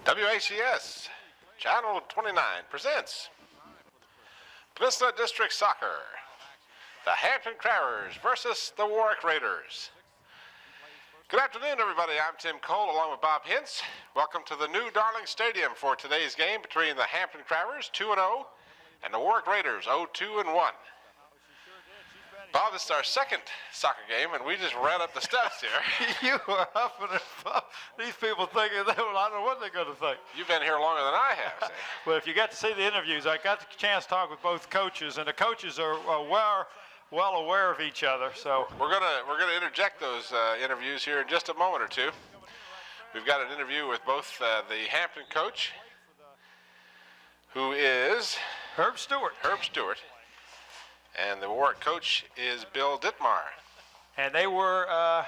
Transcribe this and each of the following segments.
WACS Channel 29 presents Peninsula District Soccer. The Hampton Crabbers versus the Warwick Raiders. Good afternoon, everybody. I'm Tim Cole along with Bob Hintz. Welcome to the new Darling Stadium for today's game between the Hampton Crabbers 2-0 and the Warwick Raiders 0-2-1. Bob, this is our second soccer game, and we just ran up the steps here. You are huffing and puffing. These people thinking, well, I don't know what they're going to think. You've been here longer than I have, see? Well, if you got to see the interviews, I got the chance to talk with both coaches, and the coaches are well aware of each other. So we're gonna interject those interviews here in just a moment or two. We've got an interview with both the Hampton coach, who is Herb Stewart. And the Warwick coach is Bill Dittmar. And they were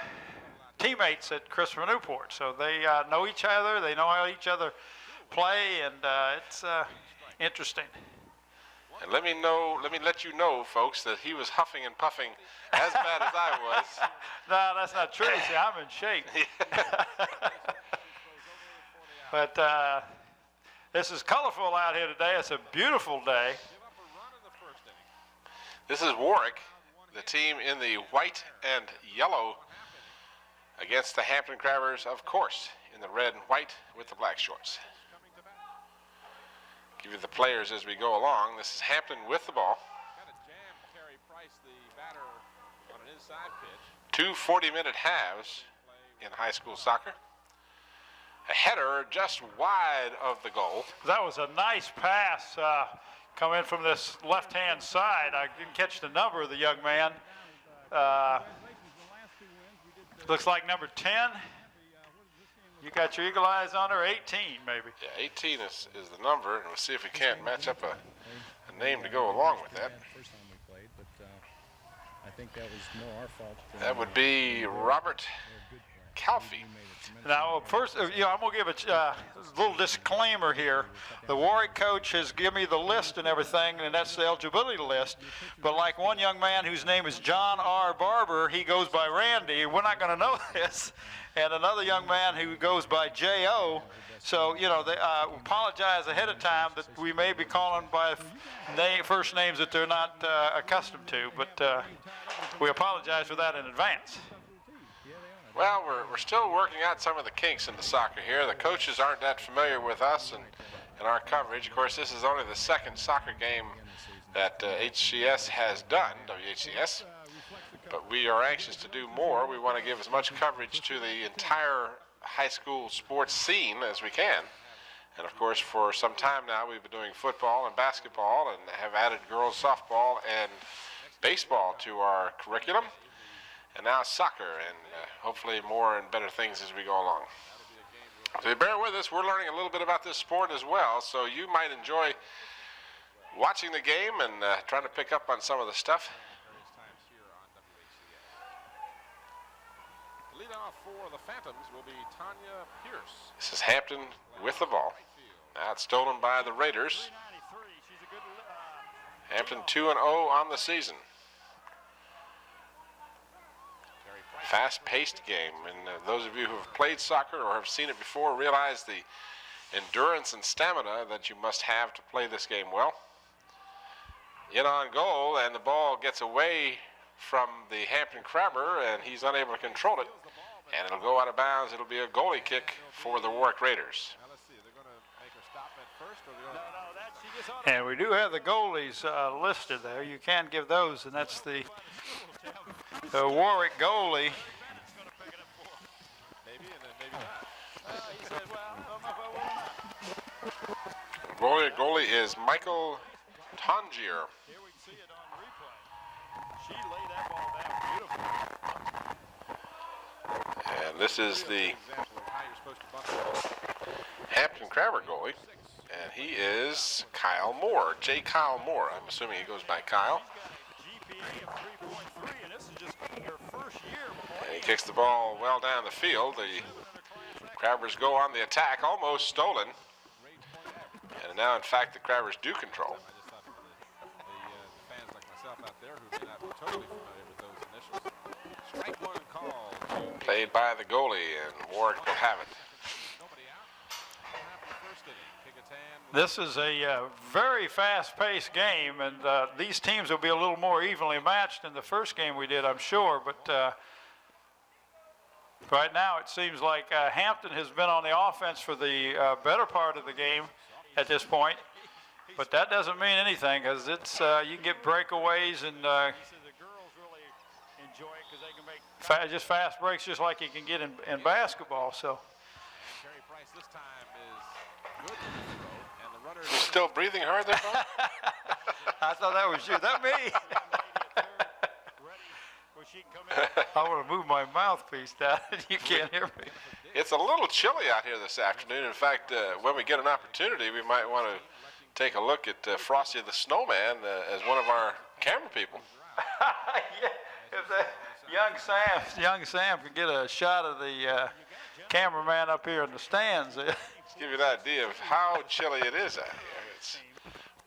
teammates at Christopher Newport, so they know each other. They know how each other play, and it's interesting. And let me let you know, folks, that he was huffing and puffing as bad as I was. No, that's not true. See, I'm in shape. But this is colorful out here today. It's a beautiful day. This is Warwick, the team in the white and yellow against the Hampton Crabbers, of course, in the red and white with the black shorts. Give you the players as we go along. This is Hampton with the ball. 2 40-minute halves in high school soccer. A header just wide of the goal. That was a nice pass coming from this left-hand side. I didn't catch the number of the young man. Looks like number 10. You got your eagle eyes on her, 18 maybe. Yeah, 18 is the number, and we'll see if we can't match up a name to go along with that. I think that was more our fault. That would be Robert Calfee. Now, first, I'm going to give a little disclaimer here. The Warwick coach has given me the list and everything, and that's the eligibility list. But like one young man whose name is John R. Barber, he goes by Randy. We're not going to know this. And another young man who goes by J.O. So, they apologize ahead of time that we may be calling by first names that they're not accustomed to. But we apologize for that in advance. Well, we're still working out some of the kinks in the soccer here. The coaches aren't that familiar with us and our coverage. Of course, this is only the second soccer game that HCS has done, WHCS. But we are anxious to do more. We want to give as much coverage to the entire high school sports scene as we can. And of course, for some time now, we've been doing football and basketball and have added girls softball and baseball to our curriculum. And now soccer, and hopefully more and better things as we go along. So bear with us. We're learning a little bit about this sport as well, so you might enjoy watching the game and trying to pick up on some of the stuff. The leadoff for the Phantoms will be Tanya Pierce. This is Hampton with the ball. Now it's stolen by the Raiders. Hampton 2-0 on the season. Fast-paced game, and those of you who have played soccer or have seen it before realize the endurance and stamina that you must have to play this game well. In on goal, and the ball gets away from the Hampton Crabber, and he's unable to control it, and it'll go out of bounds. It'll be a goalie kick for the Warwick Raiders. And we do have the goalies listed there. You can give those, and that's the Warwick goalie. Goalie is Michael Tangier. Here we can see it on replay. She laid that ball down beautifully. And this is the Hampton Crabber goalie. And he is Kyle Moore, J. Kyle Moore. I'm assuming he goes by Kyle. And he kicks the ball well down the field. The Crabbers go on the attack, almost stolen. And now, in fact, the Crabbers do control. The fans like myself out there who may not be totally familiar with those initials. Strike one call. made by the goalie, and Warwick will have it. This is a very fast-paced game, and these teams will be a little more evenly matched than the first game we did, I'm sure. But right now it seems like Hampton has been on the offense for the better part of the game at this point. But that doesn't mean anything, because it's you can get breakaways and just fast breaks, just like you can get in basketball. So. Still breathing hard there, Bob? I thought that was you. That me? I want to move my mouthpiece down. You can't hear me. It's a little chilly out here this afternoon. In fact, when we get an opportunity, we might want to take a look at Frosty the Snowman as one of our camera people. Yeah, if young Sam could get a shot of the cameraman up here in the stands. Just give you an idea of how chilly it is out here. It's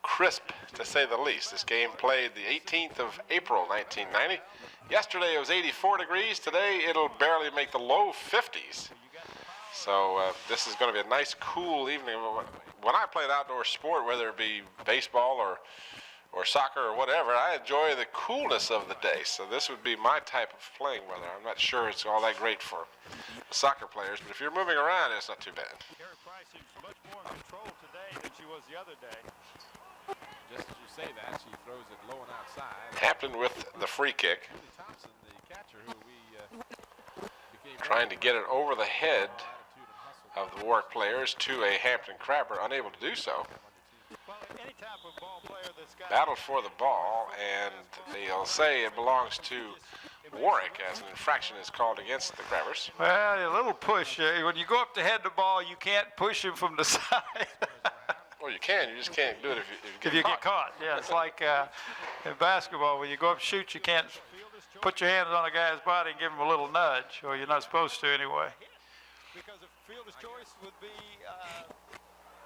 crisp, to say the least. This game played the 18th of April, 1990. Yesterday it was 84 degrees. Today it'll barely make the low 50s. So this is going to be a nice, cool evening. When I played outdoor sport, whether it be baseball or soccer or whatever, I enjoy the coolness of the day. So this would be my type of playing weather. I'm not sure it's all that great for soccer players, but if you're moving around, it's not too bad. Price seems much more in control today than she was the other day. Just as you say that, she throws it low and outside. Hampton with the free kick. Thompson, the catcher, who we trying to get it over the head of the Warwick players to a Hampton Crabber, unable to do so. Battled for the ball, and they'll say it belongs to Warwick as an infraction is called against the Crabbers. Well, a little push. When you go up to head the ball, you can't push him from the side. Well, you can. You just can't do it if you get caught. Yeah, it's like in basketball, when you go up and shoot, you can't put your hands on a guy's body and give him a little nudge, or you're not supposed to anyway. Because the fielder's choice would be,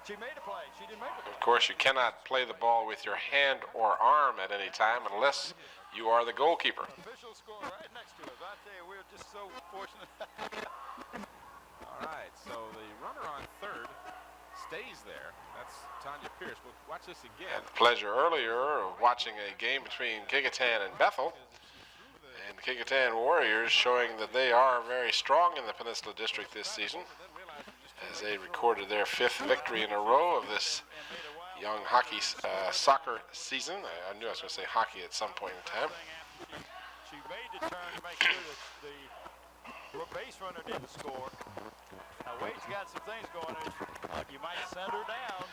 she made a play. She didn't make a play. Of course, you cannot play the ball with your hand or arm at any time unless you are the goalkeeper. Official score right next to us. I tell you, we're just so fortunate. All right, so the runner on third stays there. That's Tanya Pierce. We'll watch this again. Had the pleasure earlier of watching a game between Kecoughtan and Bethel. And the Kecoughtan Warriors showing that they are very strong in the Peninsula District this season, as they recorded their 5th victory in a row of this young soccer season. I knew I was going to say hockey at some point in time. She made the turn to make sure that the base runner didn't score. Now Wade's got some things going on. You might send her down.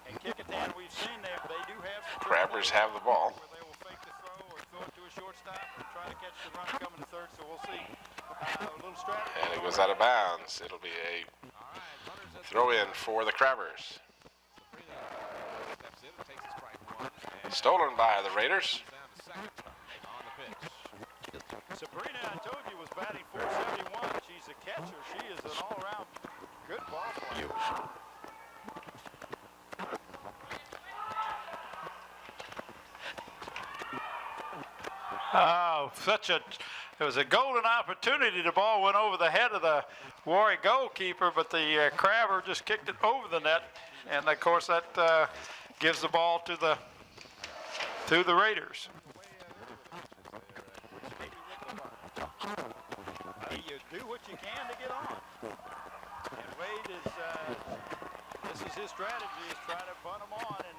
And Kecoughtan, we've seen them. They do have some Crabbers have the ball. Where they will fake the throw or throw it to a shortstop and try to catch the runner coming to third. So we'll see a little strategy. And it goes out of bounds. It'll be a throw in for the Crabbers. Stolen by the Raiders. Sabrina, I told you, was batting .471. She's a catcher. She is an all-around good ball player. Oh, it was a golden opportunity. The ball went over the head of the Warwick goalkeeper, but the Crabber just kicked it over the net. And, of course, that gives the ball to the Raiders. You do what you can to get on. And Wade this is his strategy, is try to bunt them on, and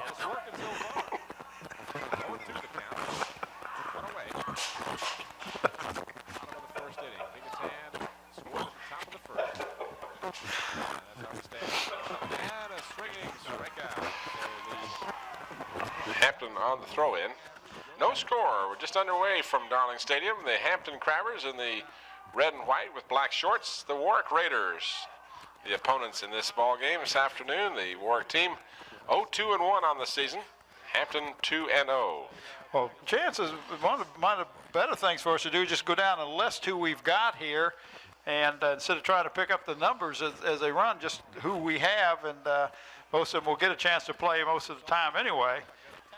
it's working so far. 0-2 the count. One away. Bottom of the first inning. Kecoughtan scored at the top of the first. And that's how we stand. And a swinging strikeout. Hampton on the throw-in. No score. We're just underway from Darling Stadium. The Hampton Crabbers in the red and white with black shorts. The Warwick Raiders, the opponents in this ball game this afternoon. The Warwick team 0-2-1 on the season. Hampton 2-0. Well, chances, one of the better things for us to do is just go down and list who we've got here, and instead of trying to pick up the numbers as they run, just who we have, and most of them will get a chance to play most of the time anyway.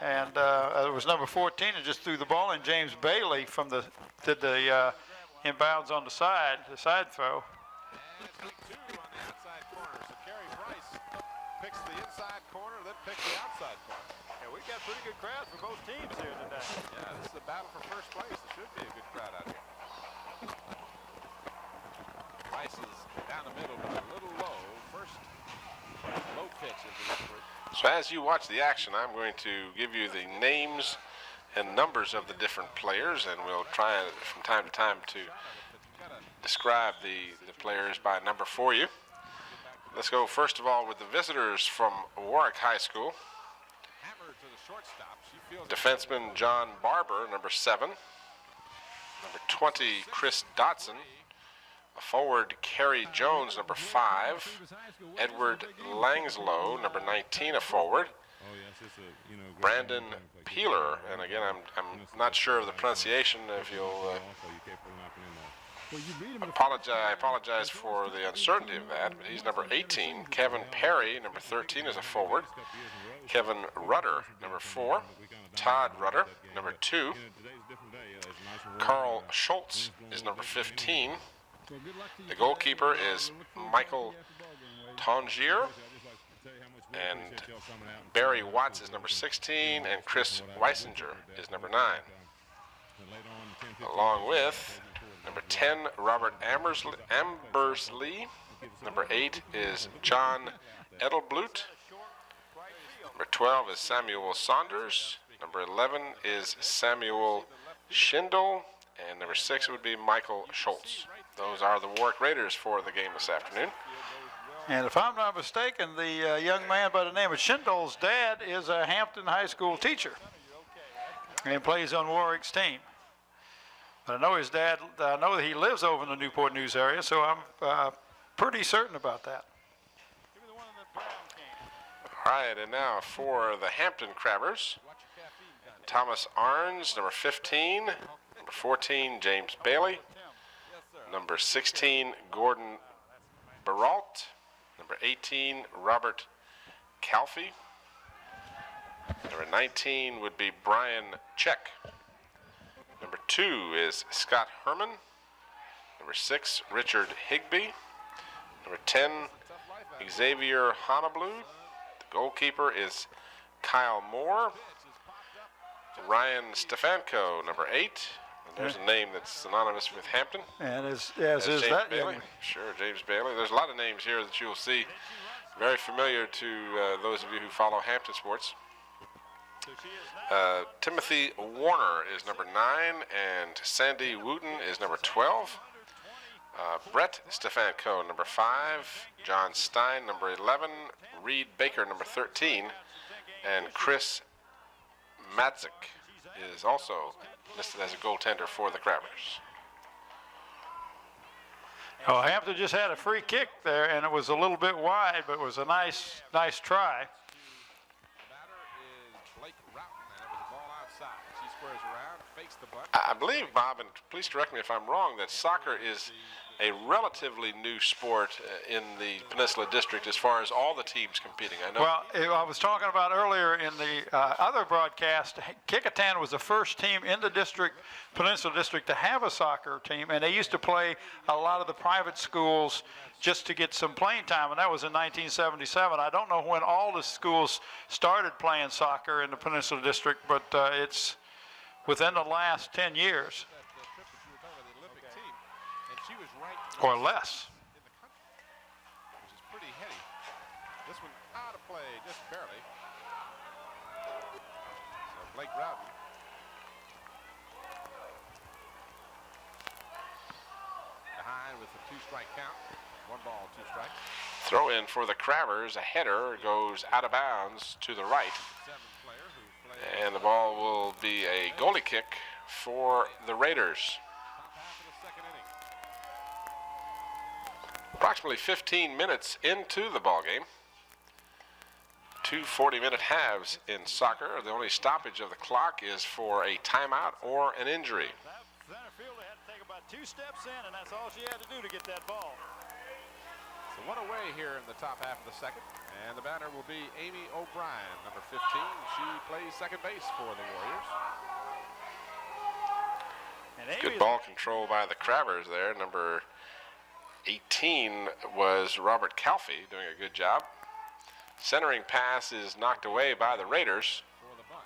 and it was number 14 that just threw the ball in. James Bailey did the inbounds on the side throw. And it's a 2 on the outside corner. So Kerry Price picks the inside corner, then picks the outside corner. Yeah, we've got pretty good crowd for both teams here today. Yeah, this is a battle for first place. There should be a good crowd out here. Price is down the middle, but a little low. First low pitch of the effort. So as you watch the action, I'm going to give you the names and numbers of the different players, and we'll try from time to time to describe the players by number for you. Let's go first of all with the visitors from Warwick High School. Hammer to the shortstop. She feels Defenseman John Barber, number 7. Number 20, Chris Dotson. A forward, Kerry Jones, number 5. Edward Langslow, number 19, a forward. Brandon Peeler, and again, I'm not sure of the pronunciation. If you'll I apologize for the uncertainty of that, but he's number 18. Kevin Perry, number 13, is a forward. Kevin Rudder, number 4. Todd Rudder, number 2. Carl Schultz is number 15. The goalkeeper is Michael Tongier, and Barry Watts is number 16, and Chris Weisinger is number 9. Along with number 10, Robert Ambersley. Number 8 is John Edelblut. Number 12 is Samuel Saunders. Number 11 is Samuel Schindel. And number 6 would be Michael Schultz. Those are the Warwick Raiders for the game this afternoon. And if I'm not mistaken, the young man by the name of Schindel's dad is a Hampton High School teacher and plays on Warwick's team. But I know his dad, I know that he lives over in the Newport News area, so I'm pretty certain about that. All right, and now for the Hampton Crabbers. Thomas Arns, number 15. Number 14, James Bailey. Number 16, Gordon Baralt. Number 18, Robert Calfee. Number 19 would be Brian Check. Number 2 is Scott Herman. Number 6, Richard Higby. Number 10, Xavier Honablu. The goalkeeper is Kyle Moore. Ryan Stefanko, number 8. And there's a name that's synonymous with Hampton. And as That's is James that Bailey. young. Sure, James Bailey. There's a lot of names here that you'll see very familiar to those of you who follow Hampton sports. Timothy Warner is number 9, and Sandy Wooten is number 12. Brett Stefanko, number 5. John Stein, number 11. Reed Baker, number 13. And Chris Madzik is also listed as a goaltender for the Crabbers. Oh, Hampton just had a free kick there, and it was a little bit wide, but it was a nice try. the batter is Blake Roughton, and it was a ball outside. She squares around, fakes the butt. I believe, Bob, and please correct me if I'm wrong, that soccer is a relatively new sport in the Peninsula District as far as all the teams competing. I know. Well, I was talking about earlier in the other broadcast, Kecoughtan was the first team in the district, Peninsula District, to have a soccer team, and they used to play a lot of the private schools just to get some playing time, and that was in 1977. I don't know when all the schools started playing soccer in the Peninsula District, but it's within the last 10 years or less. In the country, which is pretty heady. This one out of play, just barely. So Blake Roughton. Behind with the 2-strike count. 1 ball, 2 strikes. Throw in for the Crabbers. A header goes out of bounds to the right. 7th player who played And the ball will be a goalie kick for the Raiders. top half of the 2nd inning. Approximately 15 minutes into the ball game. 2 40-minute halves in soccer. The only stoppage of the clock is for a timeout or an injury. Center fielder had to take about 2 steps in, and that's all she had to do to get that ball. So 1 away here in the top half of the 2nd. And the batter will be Amy O'Brien, number 15. She plays second base for the Warriors. And Good ball control by the Crabbers there. Number 18 was Robert Calfee, doing a good job. Centering pass is knocked away by the Raiders. For the bunt.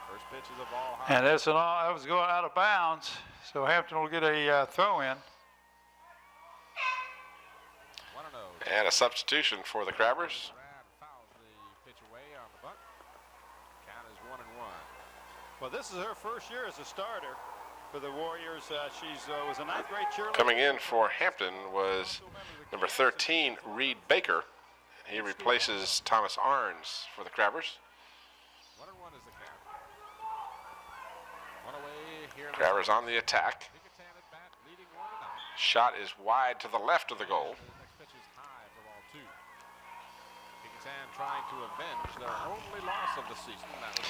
First pitch is a ball high. And that's that was going out of bounds, so Hampton will get a throw in. 1-0. And a substitution for the Crabbers. Brad fouls the pitch away on the bunt. Count is 1-1. Well, this is her first year as a starter for the Warriors. She was a ninth grade cheerleader. Coming in for Hampton was number 13, Reed Baker. He replaces Thomas Arns for the Crabbers. 1-1 is the count. One away here. Crabbers on the attack. Pickatan at bat, leading 1-0. Shot is wide to the left of the goal. The next pitch is high for ball 2. Pickatan trying to avenge their only loss of the season. That was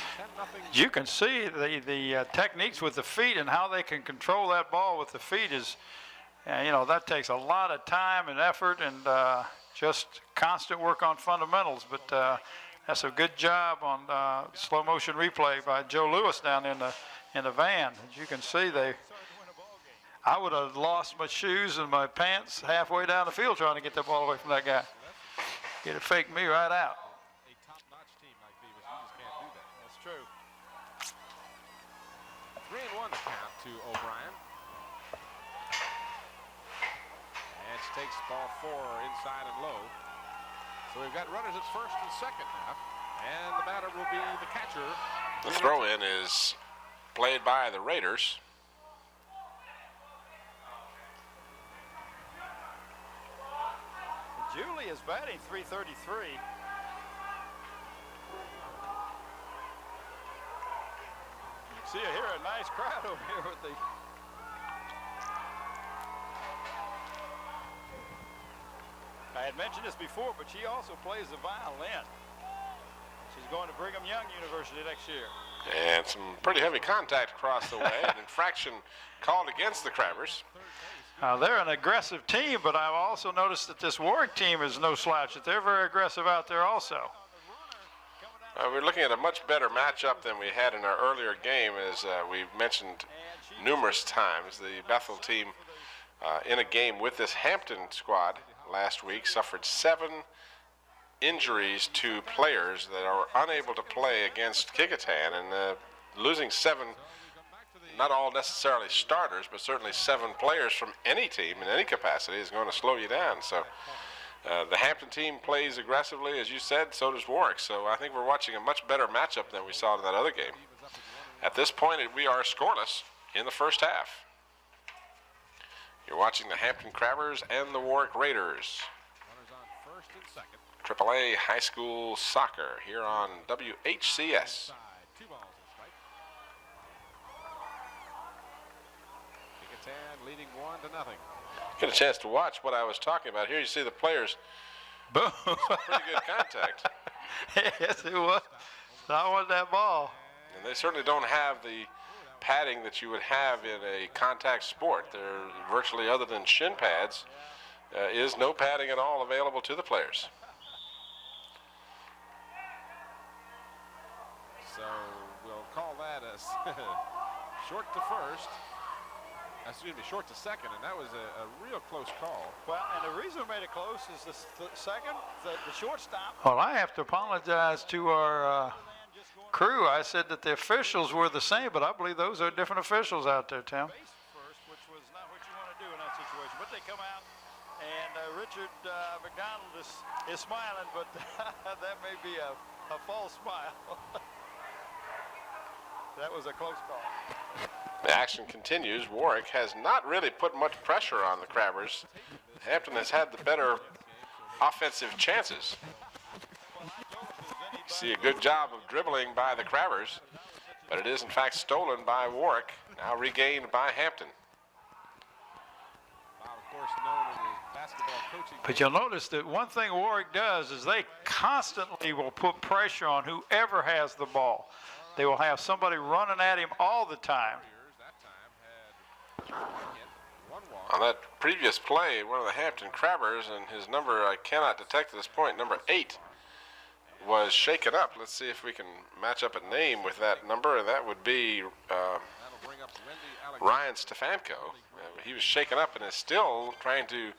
10-0. You can see the techniques with the feet and how they can control that ball with the feet is, that takes a lot of time and effort and just constant work on fundamentals. But that's a good job on slow motion replay by Joe Lewis down in the van. As you can see, I would have lost my shoes and my pants halfway down the field trying to get that ball away from that guy. He'd have faked me right out. A top-notch team like Beavis, you just can't do that. That's true. 3-1 the count to O'Brien. And she takes ball 4 inside and low. So we've got runners at first and second now. And the batter will be the catcher. The throw-in is played by the Raiders. Julie is batting .333. See, I hear a nice crowd over here with the. I had mentioned this before, but she also plays the violin. She's going to Brigham Young University next year. And some pretty heavy contact across the way. An infraction called against the Crabbers. They're an aggressive team, but I've also noticed that this Warwick team is no slouch. That they're very aggressive out there also. We're looking at a much better matchup than we had in our earlier game, as we mentioned numerous times. The Bethel team in a game with this Hampton squad last week suffered 7 injuries to players that are unable to play against Kecoughtan, and losing 7, not all necessarily starters, but certainly 7 players from any team in any capacity is going to slow you down. So the Hampton team plays aggressively, as you said, so does Warwick. So I think we're watching a much better matchup than we saw in that other game. At this point, we are scoreless in the first half. You're watching the Hampton Crabbers and the Warwick Raiders. Runners on first and second. AAA High School Soccer here on WHCS. 2 balls and strike. Kecoughtan leading 1-0. Get a chance to watch what I was talking about. Here you see the players. Boom. Pretty good contact. Yes, it was. I want that ball. And they certainly don't have the padding that you would have in a contact sport. There, virtually other than shin pads, is no padding at all available to the players. So we'll call that a short to first. Excuse me, short to second, and that was a real close call. Well, and the reason we made it close is the second, the shortstop. Well, I have to apologize to our crew. I said that the officials were the same, but I believe those are different officials out there, Tim. First, which was not what you want to do in that situation. But they come out, and Richard McDonald is smiling, but that may be a false smile. That was a close call. The action continues. Warwick has not really put much pressure on the Crabbers. Hampton has had the better offensive chances. You see a good job of dribbling by the Crabbers, but it is in fact stolen by Warwick, now regained by Hampton. Bob, of course, known in his basketball coaching. But you'll notice that one thing Warwick does is they constantly will put pressure on whoever has the ball. They will have somebody running at him all the time. That time had 1 On that previous play, one of the Hampton Crabbers, and his number I cannot detect at this point, number 8, was shaken up. Let's see if we can match up a name with that number, and that would be Ryan Stefanko. He was shaken up and is still trying to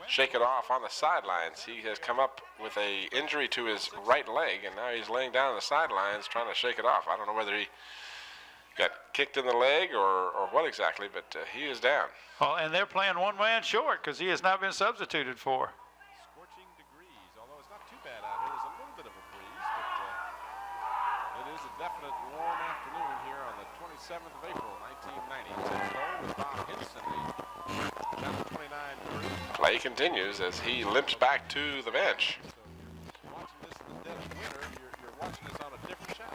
shake it off on the sidelines. He has come up with a injury to his right leg, and now he's laying down on the sidelines trying to shake it off. I don't know whether he got kicked in the leg or what exactly, but he is down. Well, and they're playing one man short because he has not been substituted for. Scorching degrees, although it's not too bad out here. There's a little bit of a breeze, but it is a definite warm afternoon here on the 27th of April, 1990. Tim Cole with Bob Hinson, the down to 29 Play continues as he limps back to the bench. So watching this in the dead of winter, you're watching this on a different channel.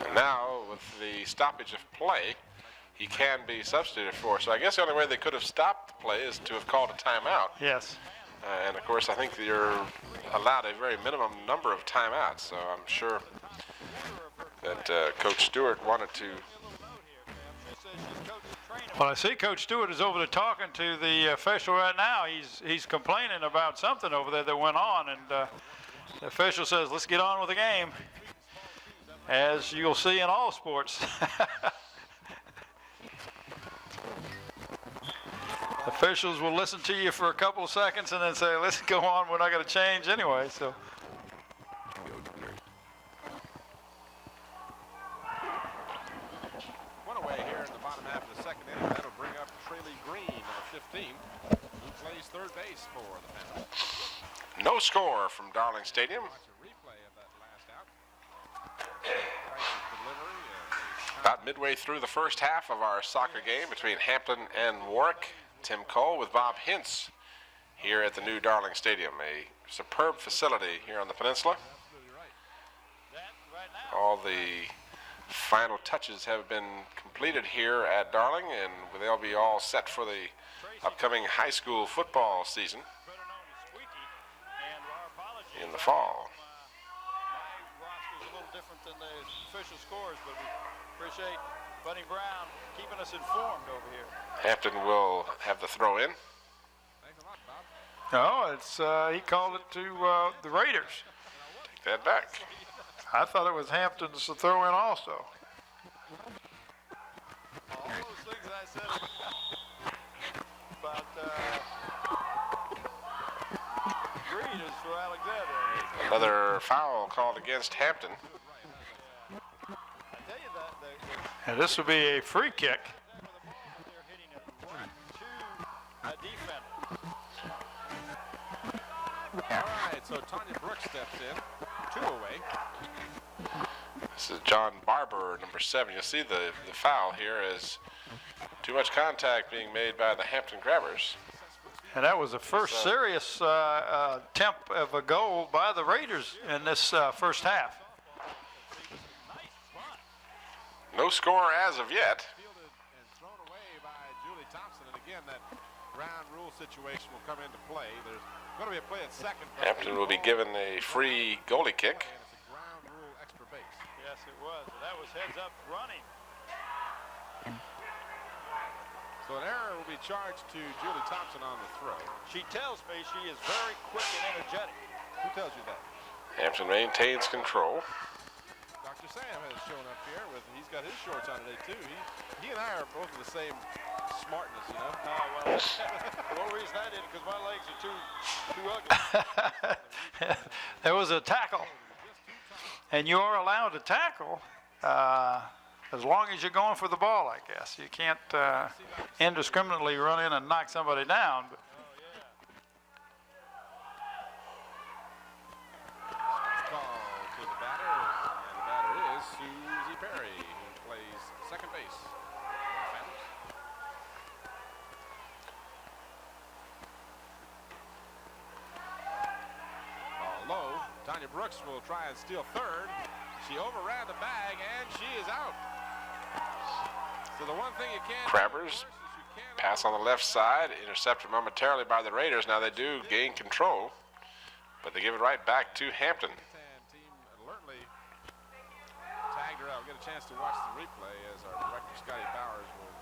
And now, with the stoppage of play, he can be substituted for. So I guess the only way they could have stopped the play is to have called a timeout. Yes. And of course, I think you're allowed a very minimum number of timeouts. So I'm sure that Coach Stewart wanted to. Well, I see Coach Stewart is over there talking to the official right now. He's complaining about something over there that went on, and the official says, "Let's get on with the game," as you'll see in all sports. Officials will listen to you for a couple of seconds and then say, "Let's go on. We're not going to change anyway." So. One away here in the bottom half of the second inning. That'll bring up Traley Green, number 15, who plays third base for the Panthers. No score from Darling Stadium. Watch a replay of that last out. Price's delivery. About midway through the first half of our soccer game between Hampton and Warwick. Tim Cole with Bob Hintz here at the new Darling Stadium, a superb facility here on the peninsula. All the final touches have been completed here at Darling, and they'll be all set for the upcoming high school football season in the fall. My roster is a little different than the official scores, but we appreciate Buddy Brown keeping us informed over here. Hampton will have the throw in. Thanks a lot, Bob. No, it's he called it to the Raiders. Take that back. I thought it was Hampton's to throw in also. All those things I said about Green is for Alexander. Another foul called against Hampton. I tell you and this will be a free kick. They're hitting it right to a defender. All right, so Tanya Brooks steps in, 2 away. This is John Barber, number 7. You'll see the foul here is too much contact being made by the Hampton Grabbers. And that was the first serious attempt of a goal by the Raiders in this first half. No score as of yet. Fielded and thrown away by Julie Thompson, and again that ground rule situation will come into play. There's going to be a play at second. Hampton will be given a free goalie kick. And it's a ground rule extra base. Yes, it was. That was heads up running. So an error will be charged to Julie Thompson on the throw. She tells me she is very quick and energetic. Who tells you that? Hampton maintains control. Dr. Sam has shown up here with, he's got his shorts on today too. He and I are both of the same smartness, you know. Well, the only reason I did it because my legs are too ugly. There was a tackle, and you are allowed to tackle as long as you're going for the ball, I guess. You can't indiscriminately run in and knock somebody down. But Call to the batter, and the batter is Susie Perry, who plays second base. Ball low. Tanya Brooks will try and steal third. She overran the bag, and she is out. So the one thing you can't Crabbers pass on the left side, intercepted momentarily by the Raiders. Now they do gain control, but they give it right back to Hampton. Team alertly tagged her out I'll get a chance to watch the replay as our director, Scotty Bowers, will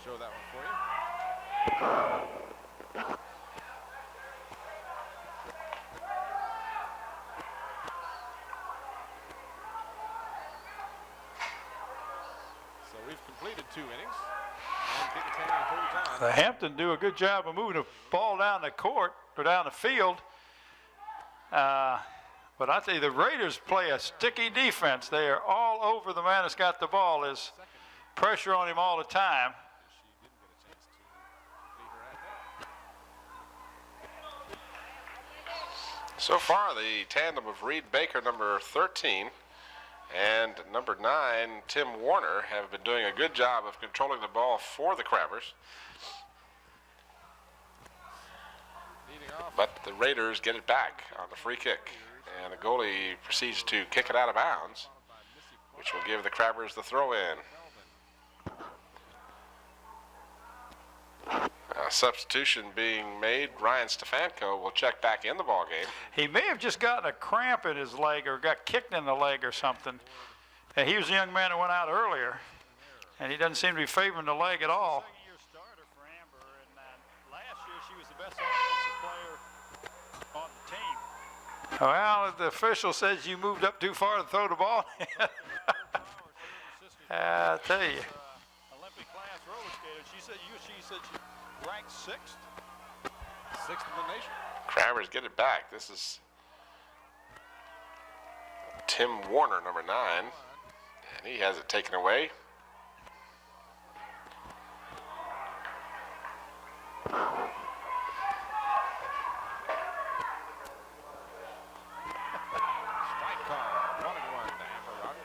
show that one for you. So we've completed 2 innings. And Kickatang holds on. The Hampton do a good job of moving the ball down the court or down the field. But I tell you, the Raiders play a sticky defense. They are all over the man that's got the ball. There's pressure on him all the time. So far, the tandem of Reed Baker, number 13, and number 9, Tim Warner, have been doing a good job of controlling the ball for the Crabbers. But the Raiders get it back on the free kick, and the goalie proceeds to kick it out of bounds, which will give the Crabbers the throw-in. Substitution being made. Ryan Stefanko will check back in the ball game. He may have just gotten a cramp in his leg or got kicked in the leg or something. And he was a young man that went out earlier, and he doesn't seem to be favoring the leg at all. Second-year starter for Amber, and last year she was the best offensive player on the team. Well, the official says you moved up too far to throw the ball. I tell you. Olympic class roller skater. She said she ranked 6th. 6th in the nation. Crabbers get it back. This is Tim Warner, number 9, and he has it taken away. Strike call. 1-1 to Amber Rock.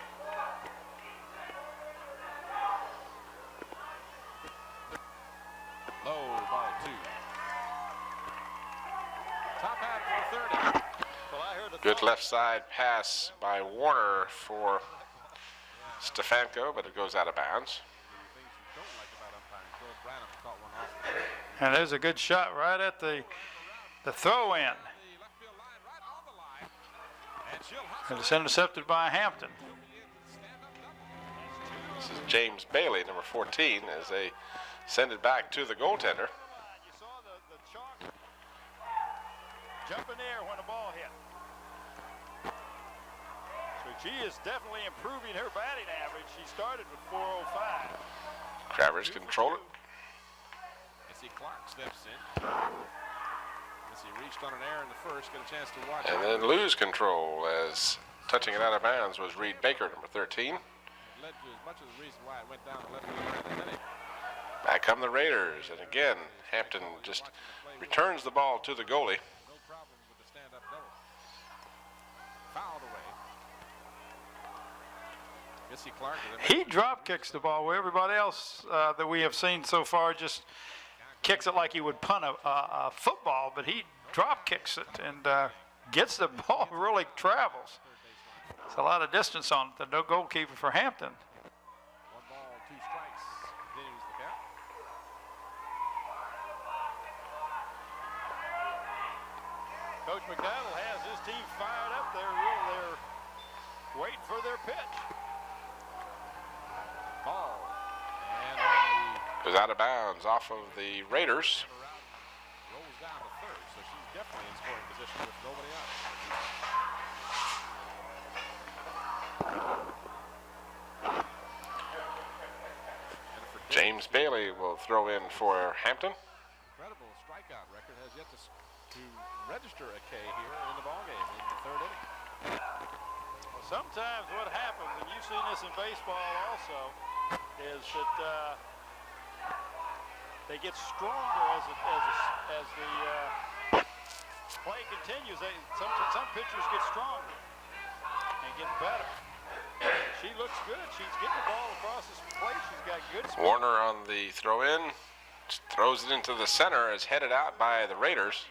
Low, ball 2. Top hat for 30. Well, I heard the Good left side pass by Warner for Stefanko, but it goes out of bounds. Things you don't like about umpiring. Phil Branham caught one off And there's a good shot right at the throw-in. the left field line, right on the line. And she'll hustle. And it's intercepted by Hampton. This is James Bailey, number 14, as they send it back to the goaltender. You saw the chalk jump in the air when the ball hit. So she is definitely improving her batting average. She started with 405. Crabbers control it. Missy Clark steps in. Missy reached on an error in the first, get a chance to watch And it. then lose control as touching it out of bounds was Reed Baker, number 13. It led to as much of the reason why it went down the left field line in the inning. Back come the Raiders, and again, Hampton just returns the ball to the goalie. No problem with the stand-up double. Fouled away. Missy Clark. He drop kicks the ball where everybody else that we have seen so far just kicks it like he would punt a football, but he drop kicks it and gets the ball, really travels. It's a lot of distance on it. The no goalkeeper for Hampton. 1 ball, 2 strikes. Continues the count. Coach McDowell has his team fired up. They're waiting for their pitch. Ball. And on Goes out of bounds off of the Raiders. the route, rolls down to third, so she's definitely in scoring position with nobody out. And for James Bailey will throw in for Hampton. incredible strikeout record, has yet to register a K here in the ballgame in the 3rd inning. Well, sometimes what happens, and you've seen this in baseball also, is that they get stronger as the play continues. Some pitchers get stronger and get better. She looks good. She's getting the ball across this plate. She's got good speed. Warner on the throw-in. Throws it into the center as headed out by the Raiders.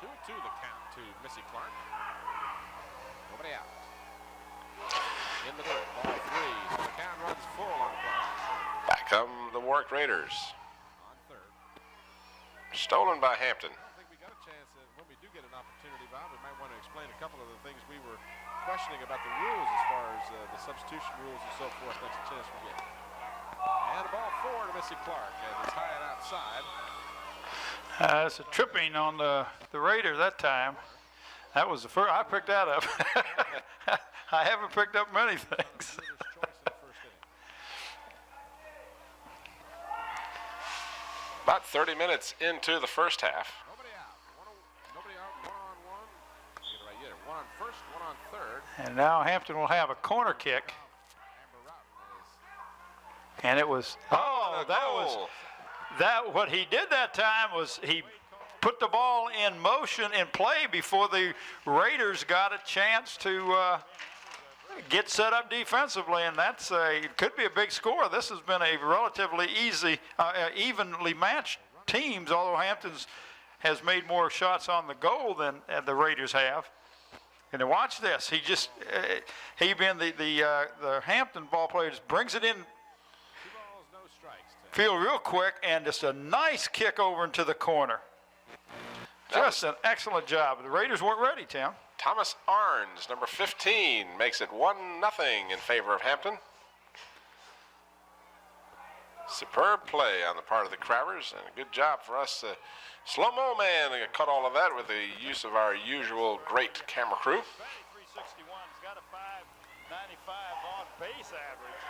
2-2 the count to Missy Clark. Nobody out. In the dirt, ball 3. So the count runs full on Clark. Back come the Warwick Raiders. On third. Stolen by Hampton. I don't think we got a chance. When we do get an opportunity, Bob, we might want to explain a couple of the things we were questioning about the rules as far as the substitution rules and so forth. That's a chance we get. And the ball forward to Missy Clark, and it's high and outside. It's a tripping on the Raider that time. That was the first, I picked that up. I haven't picked up many things. About 30 minutes into the first half. Nobody out, one on one. Get it right here. One on first, one on third. And now Hampton will have a corner kick. And it was, what he did that time was he put the ball in motion and play before the Raiders got a chance to get set up defensively, and it could be a big score. This has been a relatively evenly matched teams, although Hampton's has made more shots on the goal than the Raiders have. And then watch this. He just, he being the Hampton ball player, just brings it in field real quick, and just a nice kick over into the corner. Just an excellent job. The Raiders weren't ready, Tim. Thomas Arns, number 15, makes it 1-0 in favor of Hampton. Superb play on the part of the Crabbers, and a good job for us. Slow-mo man cut all of that with the use of our usual great camera crew. 361's got a 595 on base average.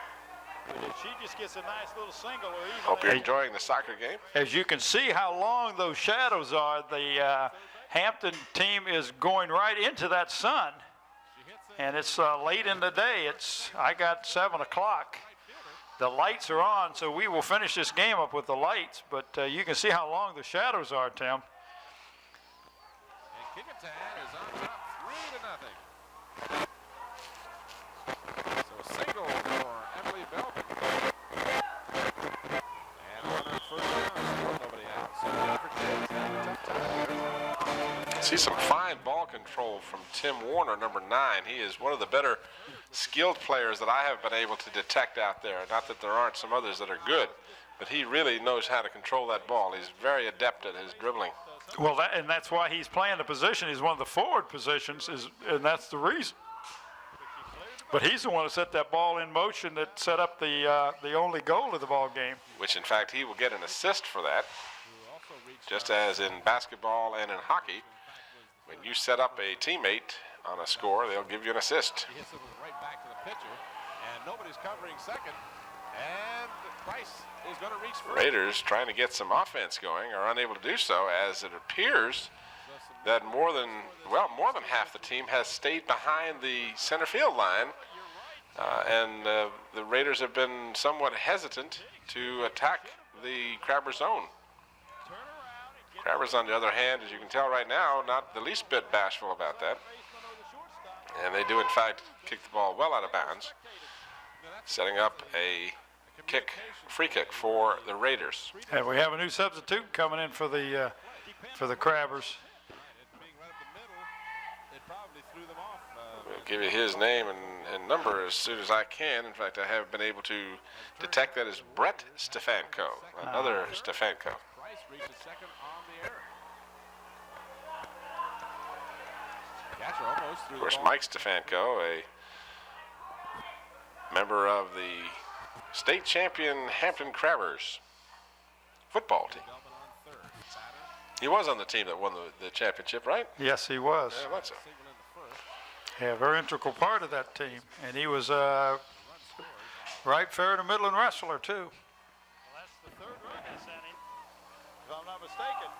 But if she just gets a nice little single or even... Hope you're enjoying the soccer game. As you can see how long those shadows are, the Hampton team is going right into that sun. And it's late in the day. I got 7 o'clock. The lights are on, so we will finish this game up with the lights. But you can see how long the shadows are, Tim. And Kickintan is on top 3-0. So a single for Emily Belvin. And on first down, nobody out. So Jefferson's having a tough time here. See some fine ball control from Tim Warner, number 9. He is one of the better skilled players that I have been able to detect out there. Not that there aren't some others that are good, but he really knows how to control that ball. He's very adept at his dribbling. Well, and that's why he's playing the position. He's one of the forward positions, and that's the reason. But he's the one who set that ball in motion that set up the only goal of the ball game. Which, in fact, he will get an assist for that. Just as in basketball and in hockey, when you set up a teammate on a score, they'll give you an assist. He hits it right back to the pitcher, and nobody's covering second. And Price is going to reach first. Raiders, trying to get some offense going, are unable to do so, as it appears that more than half the team has stayed behind the center field line, and the Raiders have been somewhat hesitant to attack the Crabber zone. Crabbers, on the other hand, as you can tell right now, not the least bit bashful about that. And they do, in fact, kick the ball well out of bounds, setting up a free kick for the Raiders. And we have a new substitute coming in for the Crabbers. We'll give you his name and number as soon as I can. In fact, I have been able to detect that as Brett Stefanko, another Stefanko. Price reaches second on the air. Catcher almost threw Of course, the ball. Mike Stefanko, a member of the state champion Hampton Crabbers football team. He was on the team that won the championship, right? Yes, he was. Yeah, that's it. Yeah, a very integral part of that team. And he was right fair to Midland wrestler, too. Well, that's the third run this inning, if I'm not mistaken.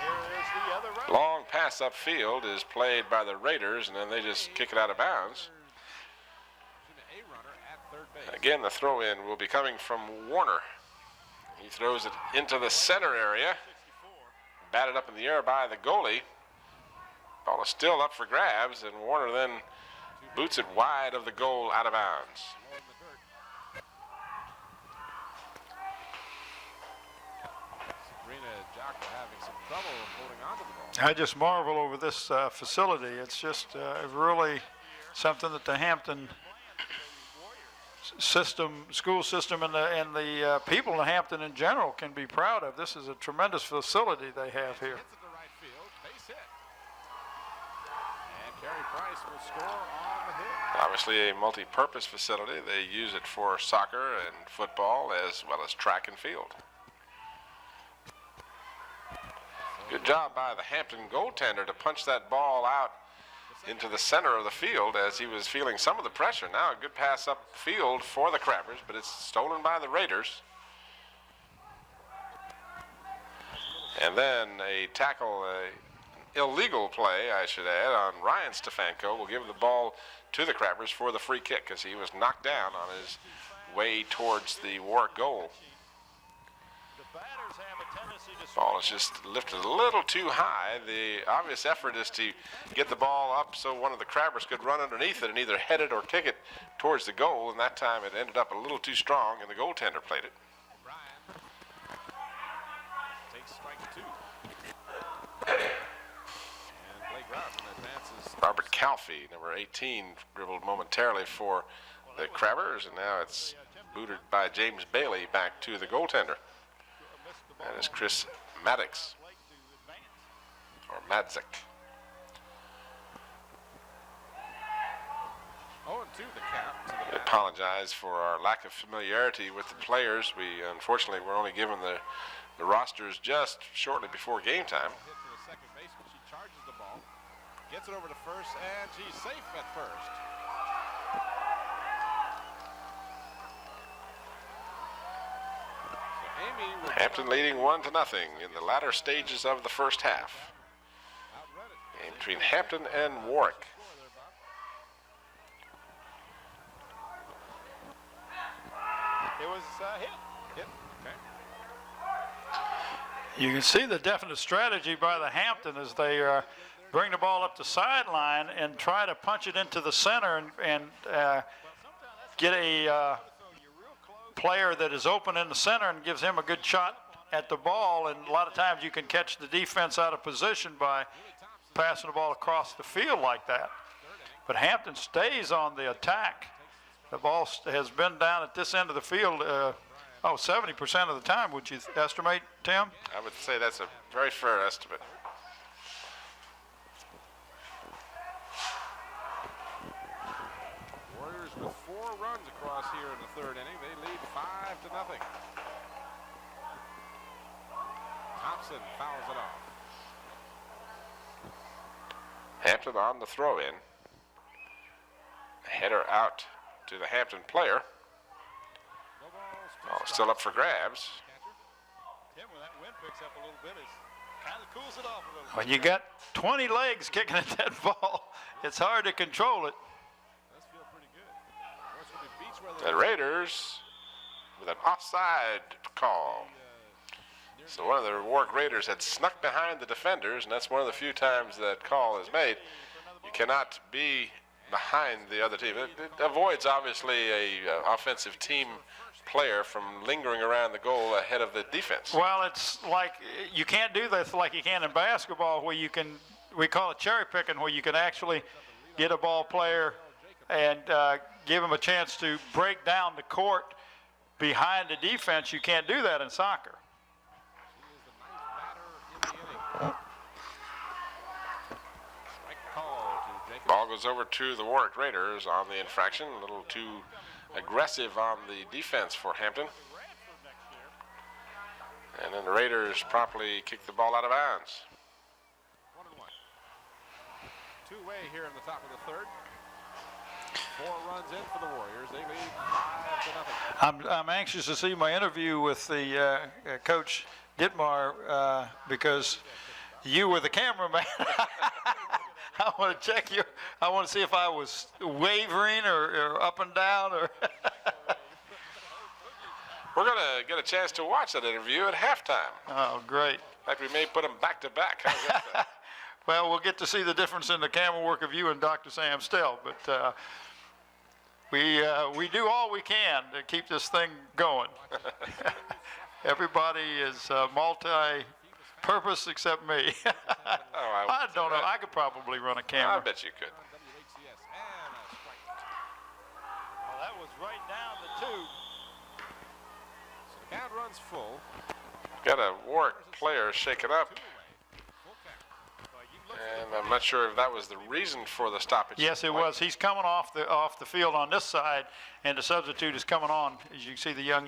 Here is the other run. Long pass upfield is played by the Raiders, and then they just kick it out of bounds. A runner at third base. Again, the throw-in will be coming from Warner. He throws it into the center area, batted up in the air by the goalie. Ball is still up for grabs, and Warner then boots it wide of the goal out of bounds. Sabrina Jocker having some trouble holding on to the ball. I just marvel over this facility. It's just really something that the Hampton school system, and the people in Hampton in general can be proud of. This is a tremendous facility they have here. Hits it to right field. Base hit. And Carey Price will score on the hit. Obviously a multi-purpose facility. They use it for soccer and football as well as track and field. Good job by the Hampton goaltender to punch that ball out into the center of the field as he was feeling some of the pressure. Now a good pass upfield for the Crabbers, but it's stolen by the Raiders. And then a tackle, illegal play, I should add, on Ryan Stefanko will give the ball to the Crabbers for the free kick as he was knocked down on his way towards the Warwick goal. Ball is just lifted a little too high. The obvious effort is to get the ball up so one of the Crabbers could run underneath it and either head it or kick it towards the goal, and that time it ended up a little too strong and the goaltender played it. Ryan takes strike 2. And Blake Robinson advances. Robert Calfee, number 18, dribbled momentarily for the Crabbers, and now it's booted by James Bailey back to the goaltender. That is Chris Maddox, or Madzik. 0-2 the count to the We apologize for our lack of familiarity with the players. We unfortunately were only given the rosters just shortly before game time. hit to the second baseman. She charges the ball, gets it over to first, and she's safe at first. So Amy will Hampton leading 1-0 in the latter stages of the first half. outrun it. Game between Hampton and Warwick. It was hit. Hit. Okay. You can see the definite strategy by the Hampton as they bring the ball up the sideline and try to punch it into the center and get a player that is open in the center and gives him a good shot at the ball. And a lot of times you can catch the defense out of position by passing the ball across the field like that. But Hampton stays on the attack. The ball has been down at this end of the field 70% of the time, would you estimate, Tim? I would say that's a very fair estimate. Warriors with 4 runs across here in the third inning. They lead 5-0. Thompson fouls it off. Hampton on the throw-in. Header out to the Hampton player. No balls. Ball still up for grabs. Tim, when that wind picks up a little bit, it kind of cools it off a little When you got 20 legs kicking at that ball, it's hard to control it. Does feel pretty good. Of course, when it beats where The Raiders with an offside call. So one of the Warwick Raiders had snuck behind the defenders, and that's one of the few times that call is made. You cannot be behind the other team. It avoids, obviously, a offensive team player from lingering around the goal ahead of the defense. Well, it's like you can't do this like you can in basketball, where you can, we call it cherry picking, where you can actually get a ball player and give him a chance to break down the court behind the defense. You can't do that in soccer. Ball goes over to the Warwick Raiders on the infraction. A little too aggressive on the defense for Hampton. And then the Raiders promptly kick the ball out of bounds. 1-1. Two-way here in the top of the third. 4 runs in for the Warriors. They lead 5-0. I'm anxious to see my interview with the Coach Dittmar because you were the cameraman. I want to check you. I want to see if I was wavering or up and down. Or We're going to get a chance to watch that interview at halftime. Oh, great. In fact, we may put them back to back. How's that sound? Well, we'll get to see the difference in the camera work of you and Dr. Sam Stell, but we do all we can to keep this thing going. Everybody is multi-purpose except me. I don't know. I could probably run a camera. I bet you could. Well, that was right down the tube. So the count runs full. Got a Warwick player shaken up, and I'm not sure if that was the reason for the stoppage. Yes, it was. He's coming off the field on this side, and the substitute is coming on. As you can see, the young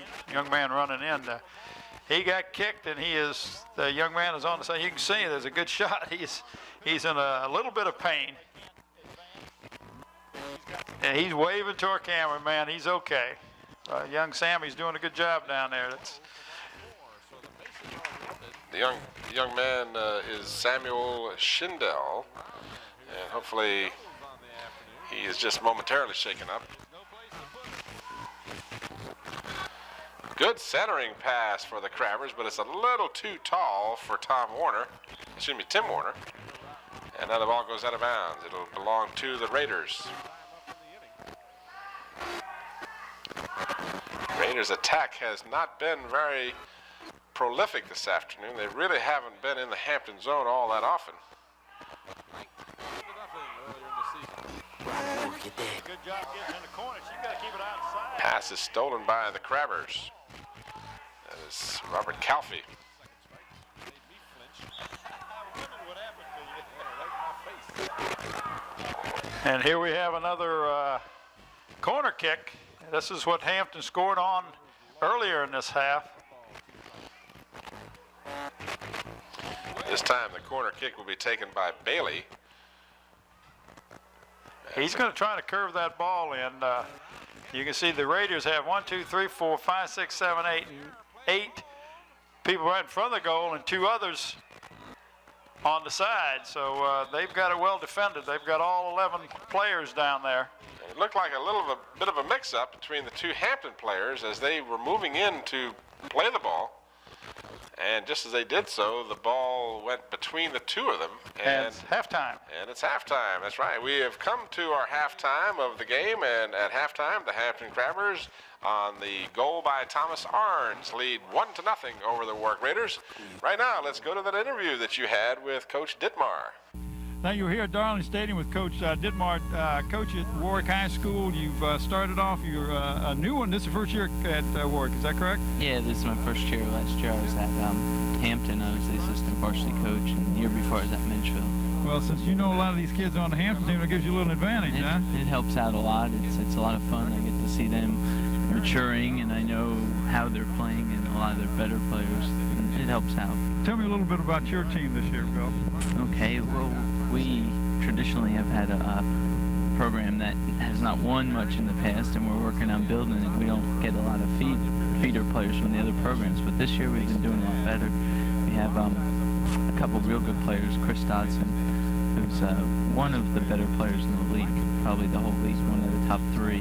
man running in. He got kicked, and the young man is on the side. You can see there's a good shot. He's in a little bit of pain, and he's waving to our camera, man. He's okay. Young Sammy's doing a good job down there. The young man is Samuel Schindel, and hopefully he is just momentarily shaken up. Good centering pass for the Crabbers, but it's a little too tall for Tim Warner. And now the ball goes out of bounds. It'll belong to the Raiders. Raiders' attack has not been very prolific this afternoon. They really haven't been in the Hampton zone all that often. Good job getting in the corner. She's got to keep it outside. Pass is stolen by the Crabbers. That is Robert Calfee. And here we have another corner kick. This is what Hampton scored on earlier in this half. This time the corner kick will be taken by Bailey. He's going to try to curve that ball in. You can see the Raiders have 1, 2, 3, 4, 5, 6, 7, 8, and 8 people right in front of the goal and 2 others on the side. So they've got it well defended. They've got all 11 players down there. It looked like a bit of a mix-up between the 2 Hampton players as they were moving in to play the ball. And just as they did so, the ball went between the 2 of them. And it's halftime. And it's halftime. That's right. We have come to our halftime of the game, and at halftime, the Hampton Crabbers on the goal by Thomas Arns lead 1-0 over the Warwick Raiders. Right now, let's go to that interview that you had with Coach Dittmar. Now you're here at Darling Stadium with Coach Dittmar. Coach at Warwick High School. You've started off. You're a new one. This is the first year at Warwick. Is that correct? Yeah, this is my first year. Last year I was at Hampton. I was the assistant varsity coach, and the year before I was at Minchville. Well, since you know a lot of these kids on the Hampton team, it gives you a little advantage, huh? It helps out a lot. It's a lot of fun. I get to see them maturing, and I know how they're playing, and a lot of their better players. And it helps out. Tell me a little bit about your team this year, Bill. Okay, well, we traditionally have had a program that has not won much in the past, and we're working on building it. We don't get a lot of feeder players from the other programs, but this year we've been doing a lot better. We have a couple real good players. Chris Dodson, who's one of the better players in the league, probably the whole league, one of the top 3,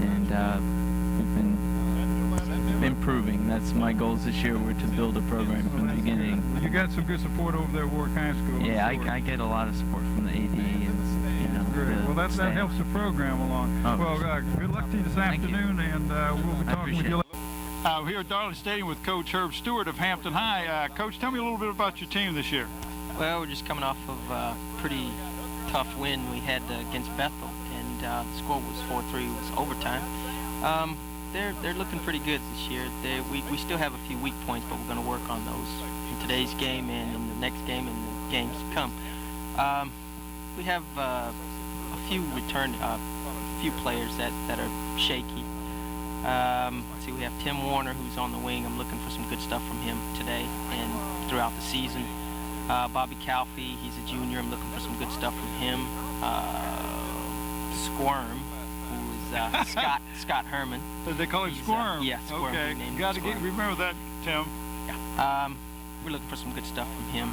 and we've been improving. That's my goals this year, were to build a program from the beginning. You got some good support over there at Warwick High School. Yeah, I get a lot of support from the AD, and you know. Great. Well, that helps the program along. Oh. Well, good luck to you this afternoon, and we'll be talking with you later. We're here at Darling Stadium with Coach Herb Stewart of Hampton High. Coach, tell me a little bit about your team this year. Well, we're just coming off of a pretty tough win we had against Bethel, and the score was 4-3. It was overtime. They're looking pretty good this year. We still have a few weak points, but we're going to work on those in today's game and in the next game and the games to come. We have a few players that are shaky. Let's see, we have Tim Warner, who's on the wing. I'm looking for some good stuff from him today and throughout the season. Bobby Calfee, he's a junior. I'm looking for some good stuff from him. Squirm, who is Scott Herman. They call him Squirm? Yeah, Squirm. Okay, got to remember that, Tim. Yeah. We're looking for some good stuff from him.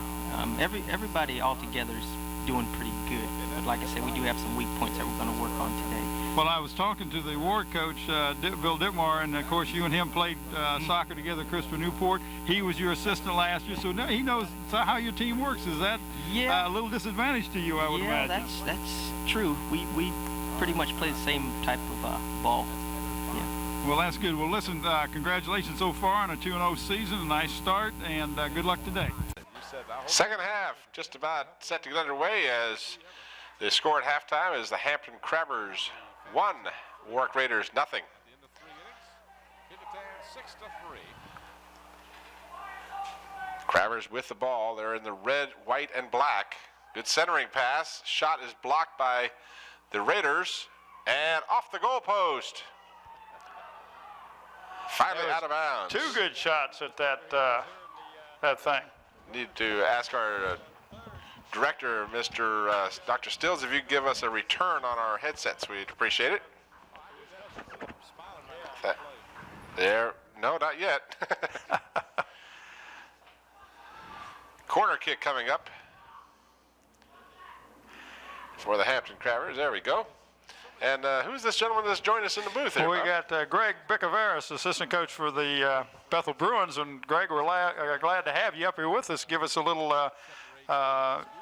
Everybody all together is doing pretty good. But like I said, we do have some weak points that we're going to work on today. Well, I was talking to the Warwick coach, Bill Dittmar, and of course you and him played soccer together at Christopher Newport. He was your assistant last year, so now he knows how your team works. Is that a little disadvantage to you, I would imagine? Yeah, that's true. We pretty much play the same type of ball. Yeah. Well, that's good. Well, listen, congratulations so far on a 2-0 season. A nice start, and good luck today. Second half just about set to get underway as the score at halftime is the Hampton Crabbers 1, Warwick Raiders nothing. In the 3 innings, Kickingham 6-3. Crabbers with the ball. They're in the red, white, and black. Good centering pass. Shot is blocked by the Raiders and off the goalpost. Finally out of bounds. 2 good shots at that thing. Need to ask our director, Dr. Stills, if you could give us a return on our headsets. We'd appreciate it. There, no, not yet. Corner kick coming up for the Hampton Crabbers. There we go. And who's this gentleman that's joined us in the booth here? We Bob? got Greg Bicaveras, assistant coach for the Bethel Bruins. And Greg, we're glad to have you up here with us. Give us a little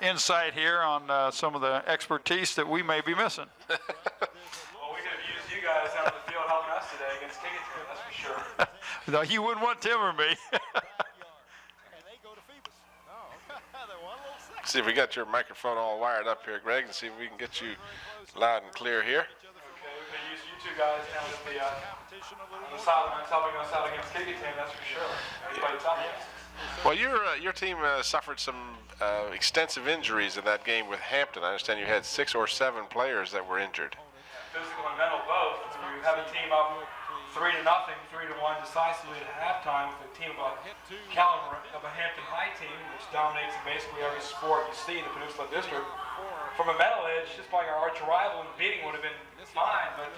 insight here on some of the expertise that we may be missing. Well, we could have used you guys out in the field helping us today against Kickingham, that's for sure. No, you wouldn't want Tim or me. See if we got your microphone all wired up here, Greg, and see if we can get you loud and clear here. Okay, we could use you 2 guys down with the sidelines helping us out against Kickingham, that's for sure. Everybody's up against us. Well, your team suffered some extensive injuries in that game with Hampton. I understand you had 6 or 7 players that were injured. Physical and mental both. You have a team up 3-0, 3-1 decisively at halftime with a team of a caliber of a Hampton High team, which dominates in basically every sport you see in the Peninsula District. From a mental edge, just like our arch rival, and beating would have been fine, but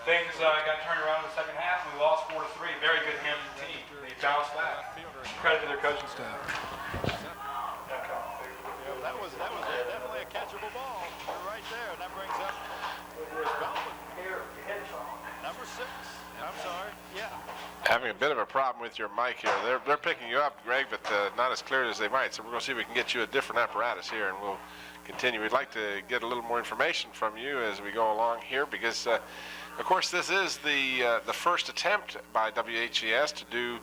things got turned around in the second half, and we lost 4-3. Very good Hampton team. They bounced back. Credit to their coaching staff. That was definitely a catchable ball. You're right there, and that brings up number 6. I'm sorry. Yeah. Having a bit of a problem with your mic here. They're picking you up, Greg, but not as clear as they might. So we're going to see if we can get you a different apparatus here, and we'll continue. We'd like to get a little more information from you as we go along here, because, of course, this is the first attempt by WHES to do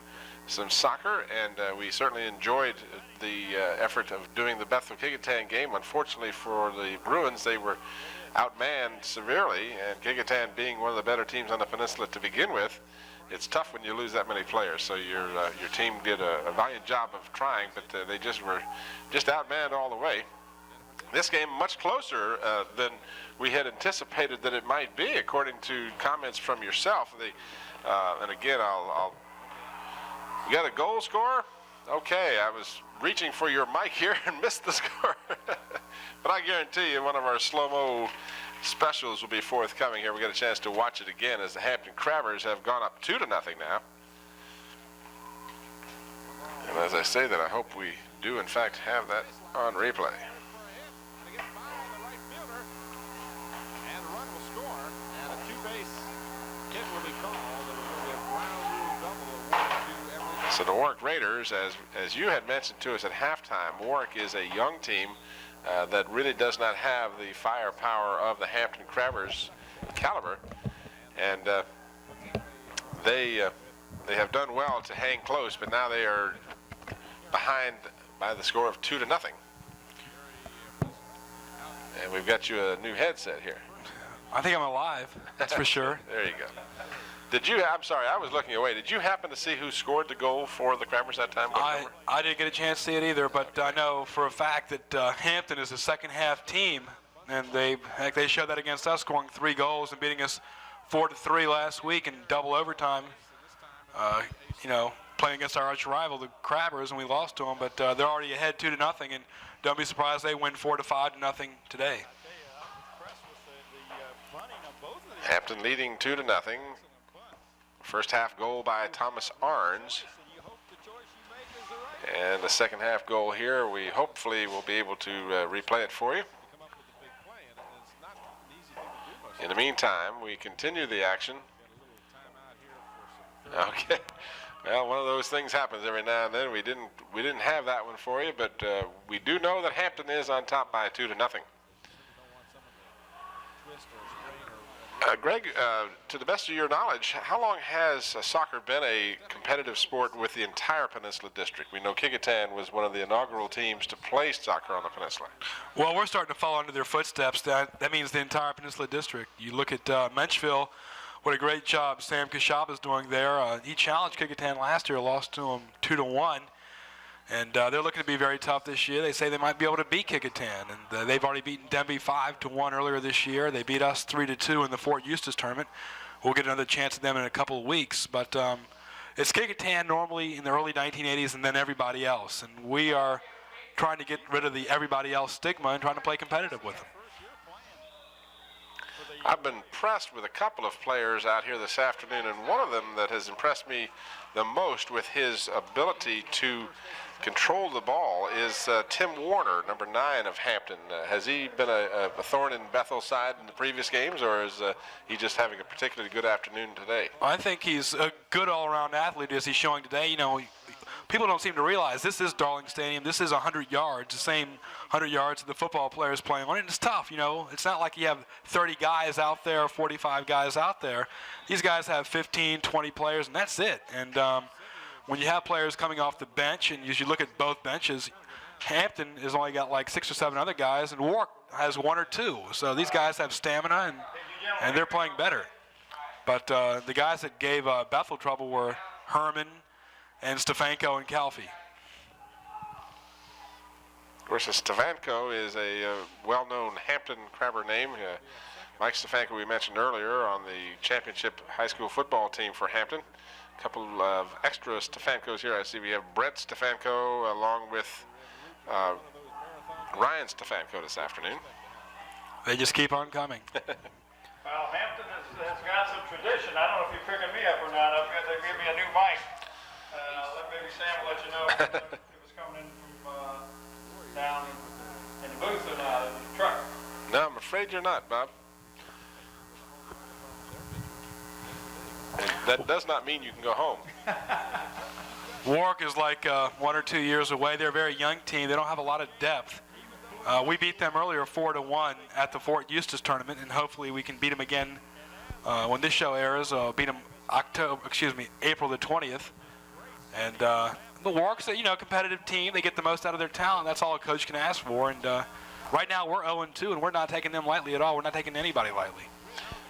some soccer, and we certainly enjoyed the effort of doing the Bethel-Kickingham game. Unfortunately for the Bruins, they were outmanned severely, and Kickingham being one of the better teams on the peninsula to begin with, it's tough when you lose that many players. So your team did a valiant job of trying, but they were outmanned all the way. This game much closer than we had anticipated that it might be, according to comments from yourself. And again, you got a goal scorer? Okay, I was reaching for your mic here and missed the score. But I guarantee you one of our slow-mo specials will be forthcoming here. We get a chance to watch it again as the Hampton Crabbers have gone up 2-0 now. And as I say that, I hope we do in fact have that on replay. And a run will score, and a 2-base hit will be called. There will be a ground rule double awarded to every. So the Warwick Raiders, as you had mentioned to us at halftime, Warwick is a young team that really does not have the firepower of the Hampton Crabbers caliber, and they have done well to hang close, but now they are behind by the score of 2-0. And we've got you a new headset here. I think I'm alive, that's for sure. There you go. I'm sorry, I was looking away. Did you happen to see who scored the goal for the Crabbers that time? I didn't get a chance to see it either, but I know for a fact that Hampton is a second half team, and they showed that against us, scoring 3 goals and beating us 4-3 last week in double overtime. Playing against our arch rival, the Crabbers, and we lost to them, but they're already ahead 2-0, and don't be surprised they win 4-5 today. Hampton leading 2-0. First half goal by Thomas Arns. And the second half goal here, we hopefully will be able to replay it for you. In the meantime, we continue the action. Okay. Well, one of those things happens every now and then. We didn't have that one for you, but we do know that Hampton is on top by 2-0. Greg, to the best of your knowledge, how long has soccer been a competitive sport with the entire Peninsula District? We know Kecoughtan was one of the inaugural teams to play soccer on the peninsula. Well, we're starting to follow under their footsteps. That means the entire Peninsula District. You look at Menchville, what a great job Sam Kashab is doing there. He challenged Kecoughtan last year, lost to him 2-1. And they're looking to be very tough this year. They say they might be able to beat Kecoughtan. And they've already beaten Denby 5-1 earlier this year. They beat us 3-2 in the Fort Eustis tournament. We'll get another chance at them in a couple of weeks. But it's Kecoughtan normally in the early 1980s and then everybody else. And we are trying to get rid of the everybody else stigma and trying to play competitive with them. I've been impressed with a couple of players out here this afternoon, and one of them that has impressed me the most with his ability to control the ball is Tim Warner, number 9 of Hampton. Has he been a thorn in Bethel's side in the previous games, or is he just having a particularly good afternoon today? I think he's a good all-around athlete as he's showing today. You know, people don't seem to realize this is Darling Stadium. This is 100 yards, the same 100 yards that the football players playing on it. And it's tough, you know. It's not like you have 30 guys out there, 45 guys out there. These guys have 15, 20 players, and that's it. And when you have players coming off the bench, and as you look at both benches, Hampton has only got like 6 or 7 other guys, and Warwick has 1 or 2. So these guys have stamina, and they're playing better. But the guys that gave Bethel trouble were Herman and Stefanko and Calfee. Of course, Stefanko is a well-known Hampton Crabber name. Mike Stefanko, we mentioned earlier, on the championship high school football team for Hampton. A couple of extra Stefankos here. I see we have Brett Stefanko along with Ryan Stefanko this afternoon. They just keep on coming. Well, Hampton has got some tradition. I don't know if you're picking me up or not. They gave me a new mic. Maybe Sam will let you know if it was coming in from down in the booth or not, in the truck. No, I'm afraid you're not, Bob. And that does not mean you can go home. Warwick is like 1 or 2 years away. They're a very young team. They don't have a lot of depth. We beat them earlier 4-1 at the Fort Eustis tournament, and hopefully we can beat them again when this show airs. Beat them April the 20th. And the Warwick's a competitive team. They get the most out of their talent. That's all a coach can ask for. And right now we're 0-2, and we're not taking them lightly at all. We're not taking anybody lightly.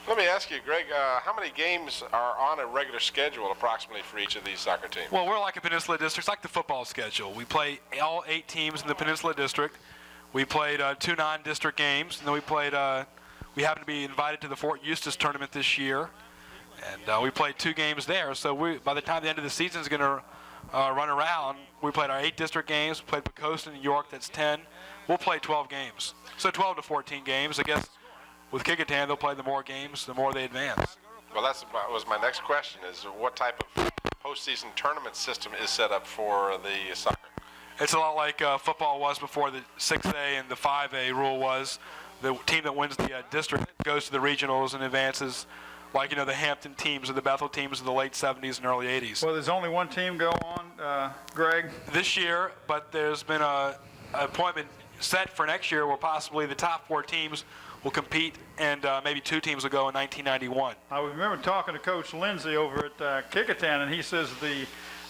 Let me ask you, Greg, how many games are on a regular schedule approximately for each of these soccer teams? Well, we're like a Peninsula District. It's like the football schedule. We play all 8 teams in the Peninsula District. We played 2 non-district games, and then we happened to be invited to the Fort Eustis tournament this year. And we played 2 games there. So by the time the end of the season is going to run around, we played our 8 district games. We played Pocosin and York, that's 10. We'll play 12 games. So 12 to 14 games. I guess with Kecoughtan, they'll play the more games, the more they advance. Well, that was my next question, is what type of postseason tournament system is set up for the soccer? It's a lot like football was before the 6A and the 5A rule was. The team that wins the district goes to the regionals and advances, like, the Hampton teams or the Bethel teams of the late 70s and early 80s. Well, there's only one team go on, Greg? This year, but there's been an appointment set for next year where possibly the top 4 teams will compete, and maybe 2 teams will go in 1991. I remember talking to Coach Lindsay over at Kecoughtan, and he says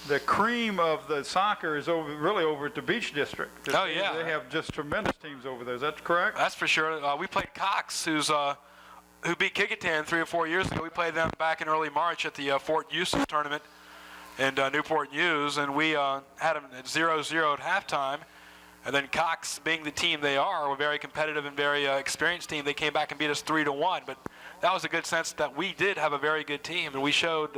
the cream of the soccer is really over at the Beach District. Oh, yeah. They have just tremendous teams over there. Is that correct? That's for sure. We played Cox, who beat Kecoughtan 3 or 4 years ago. We played them back in early March at the Fort Eustis tournament in Newport News, and we had them at 0-0 at halftime. And then Cox, being the team they are, a very competitive and very experienced team, they came back and beat us 3-1. But that was a good sense that we did have a very good team, and we showed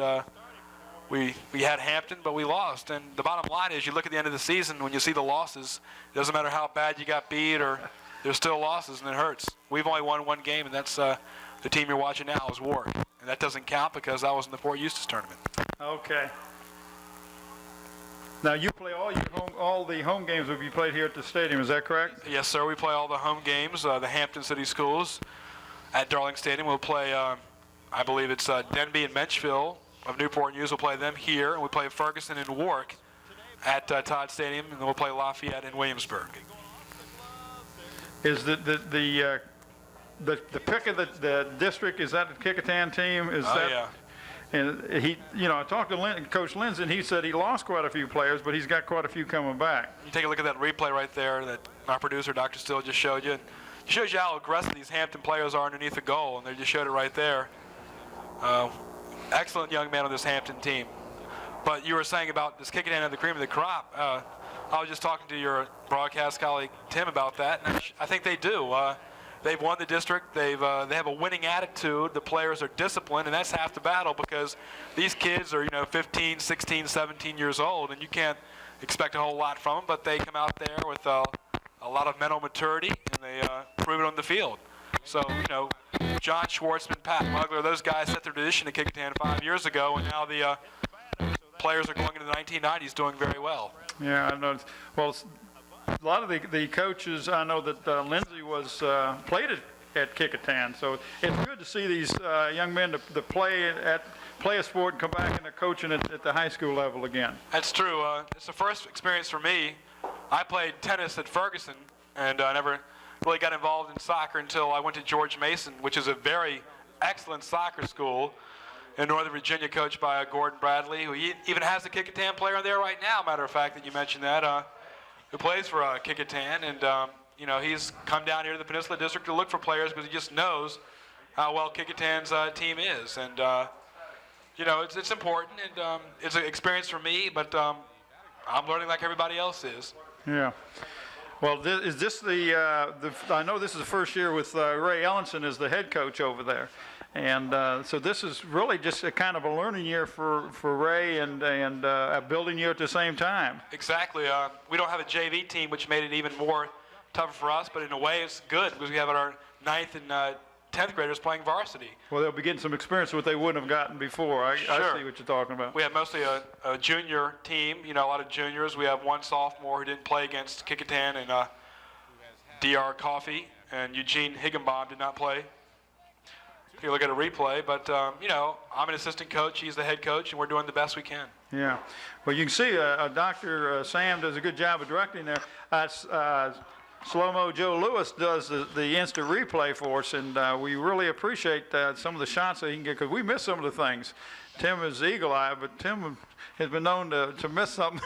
we had Hampton, but we lost. And the bottom line is, you look at the end of the season, when you see the losses, it doesn't matter how bad you got beat, or there's still losses, and it hurts. We've only won 1 game, and that's the team you're watching now is Warwick. And that doesn't count because that was in the Fort Eustis tournament. Okay. Now, you play all the home games will be played here at the stadium, is that correct? Yes, sir. We play all the home games, the Hampton City Schools at Darling Stadium. We'll play, I believe it's Denby and Menchville of Newport News. We'll play them here, and we play Ferguson and Warwick at Todd Stadium, and then we'll play Lafayette and Williamsburg. Is the the pick of the district, is that the Kickingham team? Is Oh, that? yeah. And he, I talked to Coach Lindsay, and he said he lost quite a few players, but he's got quite a few coming back. You take a look at that replay right there that our producer, Dr. Still, just showed you. It shows you how aggressive these Hampton players are underneath the goal, and they just showed it right there. Excellent young man on this Hampton team. But you were saying about this kicking in of the cream of the crop. I was just talking to your broadcast colleague, Tim, about that, and I think they do. They've won the district. They have a winning attitude. The players are disciplined, and that's half the battle because these kids are, 15, 16, 17 years old, and you can't expect a whole lot from them, but they come out there with a lot of mental maturity, and they prove it on the field. So, John Schwartzman, Pat Mugler, those guys set their tradition at Kickingham 5 years ago, and now the players are going into the 1990s doing very well. Yeah, I know. Well, a lot of the coaches, I know that Lindsay was played at Kickingham, so it's good to see these young men to play a sport and come back into coaching at the high school level again. That's true. It's the first experience for me. I played tennis at Ferguson, and I never really got involved in soccer until I went to George Mason, which is a very excellent soccer school in Northern Virginia, coached by Gordon Bradley, who even has a Kickingham player in there right now, matter of fact, that you mentioned that, who plays for Kickingham. And, he's come down here to the Peninsula District to look for players because he just knows how well Kickatann's team is. And, it's important, and it's an experience for me, but I'm learning like everybody else is. Yeah. Well, is this I know this is the first year with Ray Ellenson as the head coach over there. And so this is really just a kind of a learning year for Ray and a building year at the same time. Exactly. We don't have a JV team, which made it even more tougher for us, but in a way it's good because we have our 9th and 10th graders playing varsity. Well, they'll be getting some experience what they wouldn't have gotten before. I see what you're talking about. We have mostly a junior team, a lot of juniors. We have one sophomore who didn't play against Kickingham, and D.R. Coffey and Eugene Higginbom did not play. You look at a replay, but, I'm an assistant coach. He's the head coach, and we're doing the best we can. Yeah. Well, you can see Dr. Sam does a good job of directing there. Slow-mo Joe Lewis does the instant replay for us, and we really appreciate some of the shots that he can get because we miss some of the things. Tim is eagle-eyed, but Tim has been known to miss something,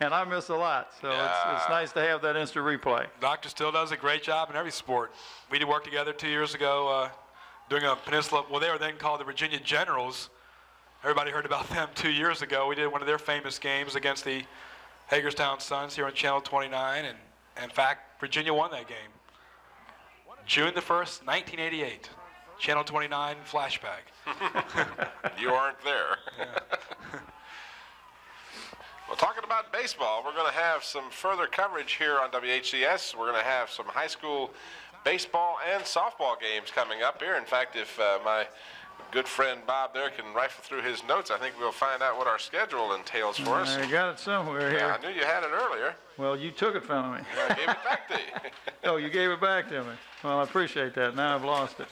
and I miss a lot. So it's nice to have that instant replay. Doctor still does a great job in every sport. We did work together 2 years ago doing a Peninsula, well, they were then called the Virginia Generals. Everybody heard about them 2 years ago. We did one of their famous games against the Hagerstown Suns here on Channel 29, and in fact, Virginia won that game. June the 1st, 1988. Channel 29 flashback. You aren't there. Yeah. Well, talking about baseball, we're going to have some further coverage here on WHCS. We're going to have some high school baseball and softball games coming up here. In fact, if my good friend Bob there can rifle through his notes, I think we'll find out what our schedule entails for us. I got it somewhere here. Yeah, I knew you had it earlier. Well, you took it from me. I gave it back to you. Oh, you gave it back to me. Well, I appreciate that. Now I've lost it.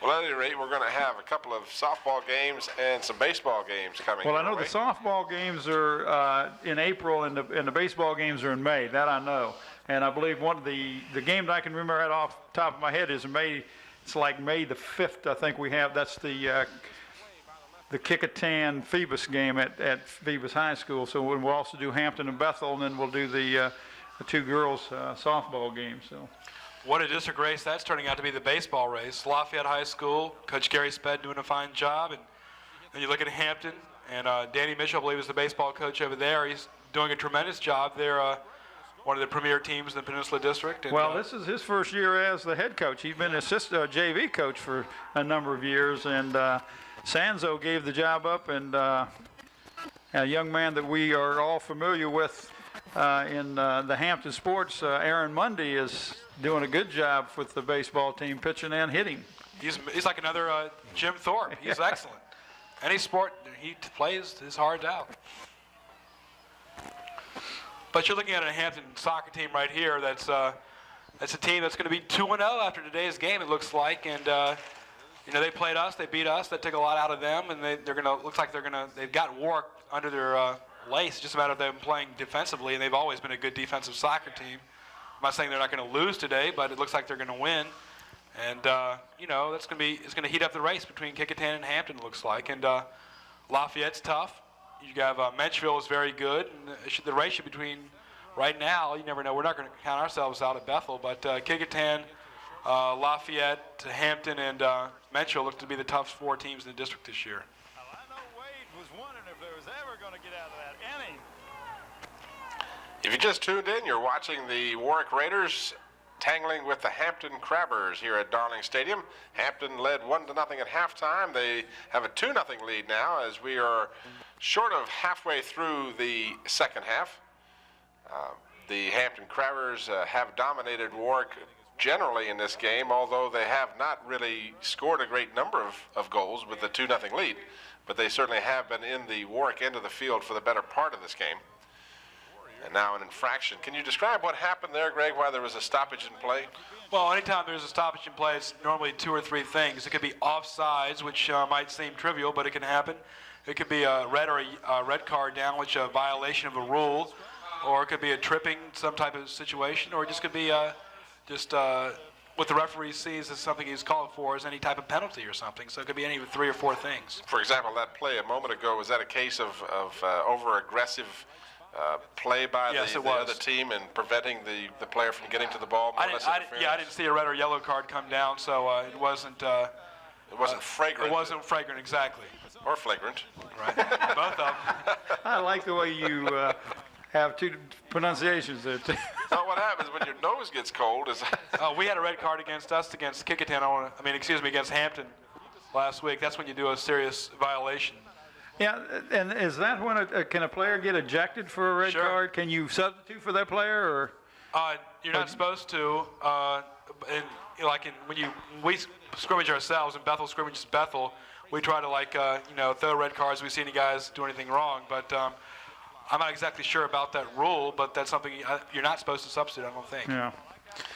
Well, at any rate, we're going to have a couple of softball games and some baseball games coming. Well, I know the softball games are in April and the baseball games are in May. That I know. And I believe one of the game that I can remember right off the top of my head is May. It's like May the 5th, I think we have. That's the Kickingham Phoebus game at Phoebus High School. So we'll also do Hampton and Bethel, and then we'll do the two girls softball games. So. What a district race that's turning out to be, the baseball race. Lafayette High School, Coach Gary Sped doing a fine job. And then you look at Hampton, and Danny Mitchell, I believe, is the baseball coach over there. He's doing a tremendous job. They're one of the premier teams in the Peninsula District. And, well, this is his first year as the head coach. He's been assistant JV coach for a number of years, and Sanzo gave the job up, and a young man that we are all familiar with in the Hampton sports, Aaron Mundy, is doing a good job with the baseball team, pitching and hitting. He's like another Jim Thorpe. He's excellent. Any sport he plays his heart out. But you're looking at a Hampton soccer team right here. That's a team that's going to be 2-0 after today's game, it looks like. And they played us, they beat us. That took a lot out of them, and they've got Warwick under their lace. It's just a matter of them playing defensively, and they've always been a good defensive soccer team. I'm not saying they're not going to lose today, but it looks like they're going to win. And that's it's going to heat up the race between Kecoughtan and Hampton, it looks like. And Lafayette's tough. You have Menchville is very good. And the race between right now, you never know. We're not going to count ourselves out at Bethel, but Kecoughtan, Lafayette, Hampton, and Menchville look to be the toughest 4 teams in the district this year. I know Wade was wondering if there was ever going to get out of that inning. If you just tuned in, you're watching the Warwick Raiders tangling with the Hampton Crabbers here at Darling Stadium. Hampton led 1-0 at halftime. They have a 2-0 lead now as we are short of halfway through the second half. The Hampton Crabbers have dominated Warwick generally in this game, although they have not really scored a great number of goals with the 2-0 lead. But they certainly have been in the Warwick end of the field for the better part of this game. And now an infraction. Can you describe what happened there, Greg, why there was a stoppage in play? Well, anytime there's a stoppage in play, it's normally 2 or 3 things. It could be offsides, which might seem trivial, but it can happen. It could be a red or a red card down, which is a violation of a rule, or it could be a tripping, some type of situation, or it just could be what the referee sees as something he's calling for is any type of penalty or something. So it could be any of 3 or 4 things. For example, that play a moment ago, was that a case of over-aggressive play by the other team and preventing the player from getting to the ball? I didn't see a red or yellow card come down, so it wasn't. It wasn't fragrant. It wasn't fragrant, exactly. Or flagrant. Right. Both of them. I like the way you have 2 pronunciations there. So what happens when your nose gets cold is... We had a red card against us against Kecoughtan. Against Hampton last week. That's when you do a serious violation. Yeah, and is that when can a player get ejected for a red Sure. card? Can you substitute for that player, or? You're not supposed to. When we scrimmage ourselves, and Bethel scrimmages Bethel, we try to throw red cards. We see any guys do anything wrong, but I'm not exactly sure about that rule. But that's something you're not supposed to substitute. I don't think. Yeah.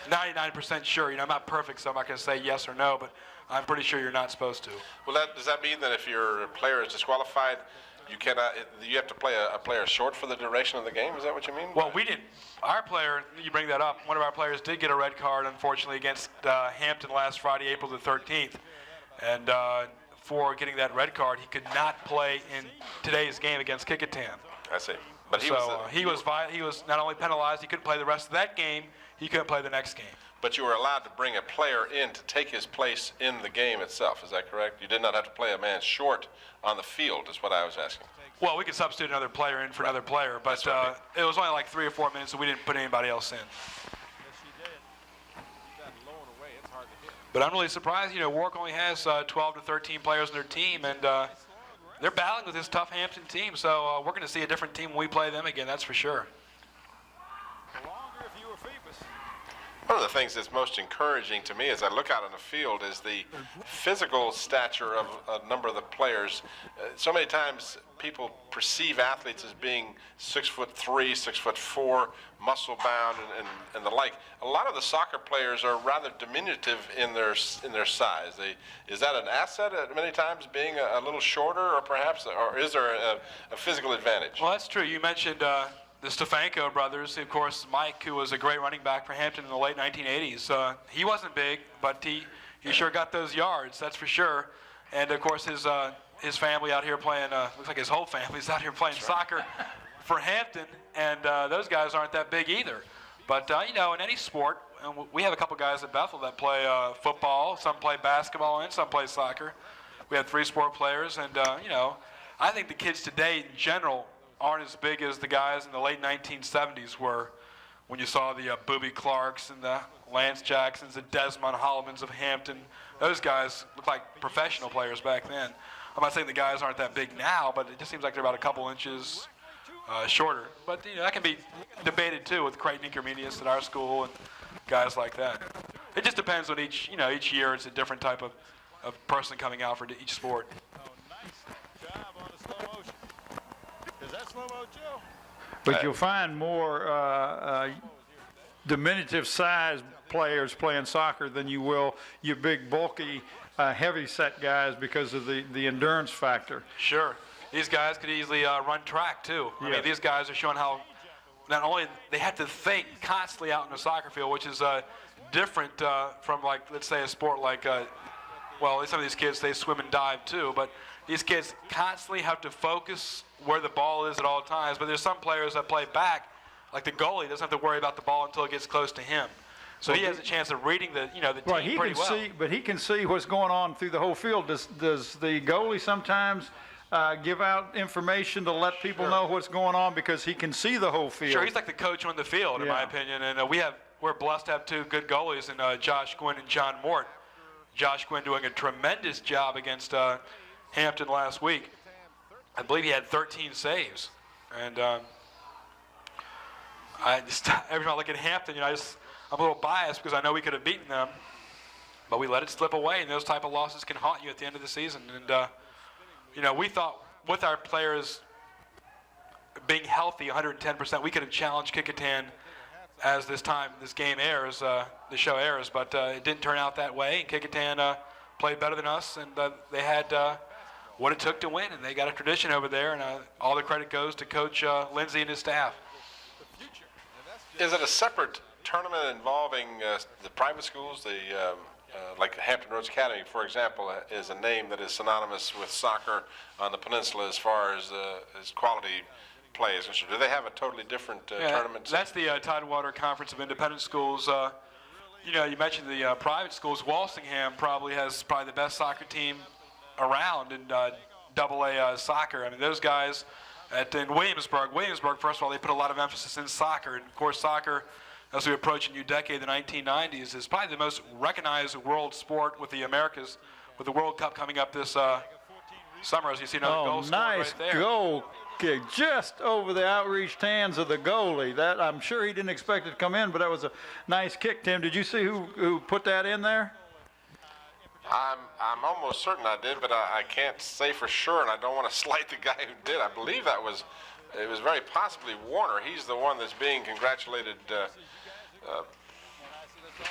99% sure. I'm not perfect, so I'm not going to say yes or no, but I'm pretty sure you're not supposed to. Well, does that mean that if your player is disqualified, you have to play a player short for the duration of the game? Is that what you mean? Well, we didn't. Our player, you bring that up, one of our players did get a red card, unfortunately, against Hampton last Friday, April the 13th. And for getting that red card, he could not play in today's game against Kecoughtan. I see. But he was not only penalized, he couldn't play the rest of that game, he couldn't play the next game. But you were allowed to bring a player in to take his place in the game itself, is that correct? You did not have to play a man short on the field, is what I was asking. Well, we could substitute another player in for another player, but it was only like 3 or 4 minutes, so we didn't put anybody else in. But I'm really surprised, Warwick only has 12 to 13 players on their team, and they're battling with this tough Hampton team, so we're going to see a different team when we play them again, that's for sure. One of the things that's most encouraging to me as I look out on the field is the physical stature of a number of the players. So many times people perceive athletes as being 6'3", 6'4", muscle bound, and the like. A lot of the soccer players are rather diminutive in their size. Is that an asset at many times, being a little shorter, or is there a physical advantage? Well, that's true. You mentioned the Stefanko brothers, of course, Mike, who was a great running back for Hampton in the late 1980s. He wasn't big, but he sure got those yards, that's for sure. And of course, his family out here playing, looks like his whole family's out here playing soccer for Hampton, and those guys aren't that big either. But in any sport, we have a couple guys at Bethel that play football, some play basketball, and some play soccer. We have 3 sport players, and I think the kids today in general aren't as big as the guys in the late 1970s were, when you saw the Booby Clarks and the Lance Jacksons, the Desmond Hollimans of Hampton. Those guys looked like professional players back then. I'm not saying the guys aren't that big now, but it just seems like they're about a couple inches shorter. But that can be debated too with Creighton Intermediates at our school and guys like that. It just depends on each year. It's a different type of person coming out for each sport. But you'll find more diminutive sized players playing soccer than you will your big, bulky, heavy set guys because of the endurance factor. Sure. These guys could easily run track too. I mean, these guys are showing how not only they had to think constantly out in the soccer field, which is different from, like, let's say a sport like, well, some of these kids, they swim and dive too, but these kids constantly have to focus where the ball is at all times. But there's some players that play back, like the goalie doesn't have to worry about the ball until it gets close to him. So he has a chance of reading the team pretty well. But he can see what's going on through the whole field. Does the goalie sometimes give out information to let people know what's going on because he can see the whole field? Sure, he's like the coach on the field, in my opinion. And we're blessed to have two good goalies in Josh Gwynn and John Mort. Josh Gwynn doing a tremendous job against Hampton last week. I believe he had 13 saves. And every time I look at Hampton, I'm a little biased because I know we could have beaten them, but we let it slip away, and those type of losses can haunt you at the end of the season. And we thought with our players being healthy 110%, we could have challenged Kickingham as this game airs, the show airs, but it didn't turn out that way. And Kickingham played better than us, and they had what it took to win, and they got a tradition over there, and all the credit goes to Coach Lindsay and his staff. Is it a separate tournament involving the private schools? Like Hampton Roads Academy, for example, is a name that is synonymous with soccer on the peninsula as far as quality play is concerned. Do they have a totally different tournament? That's the Tidewater Conference of Independent Schools. You mentioned the private schools. Walsingham has the best soccer team around in AA soccer. I mean, those guys in Williamsburg, first of all, they put a lot of emphasis in soccer. And, of course, soccer, as we approach a new decade, the 1990s, is probably the most recognized world sport with the Americas, with the World Cup coming up this summer, as you see another goal scored right there. Nice goal kick just over the outreached hands of the goalie. That I'm sure he didn't expect it to come in, but that was a nice kick, Tim. Did you see who put that in there? I'm almost certain I did, but I can't say for sure, and I don't want to slight the guy who did. I believe it was very possibly Warner. He's the one that's being congratulated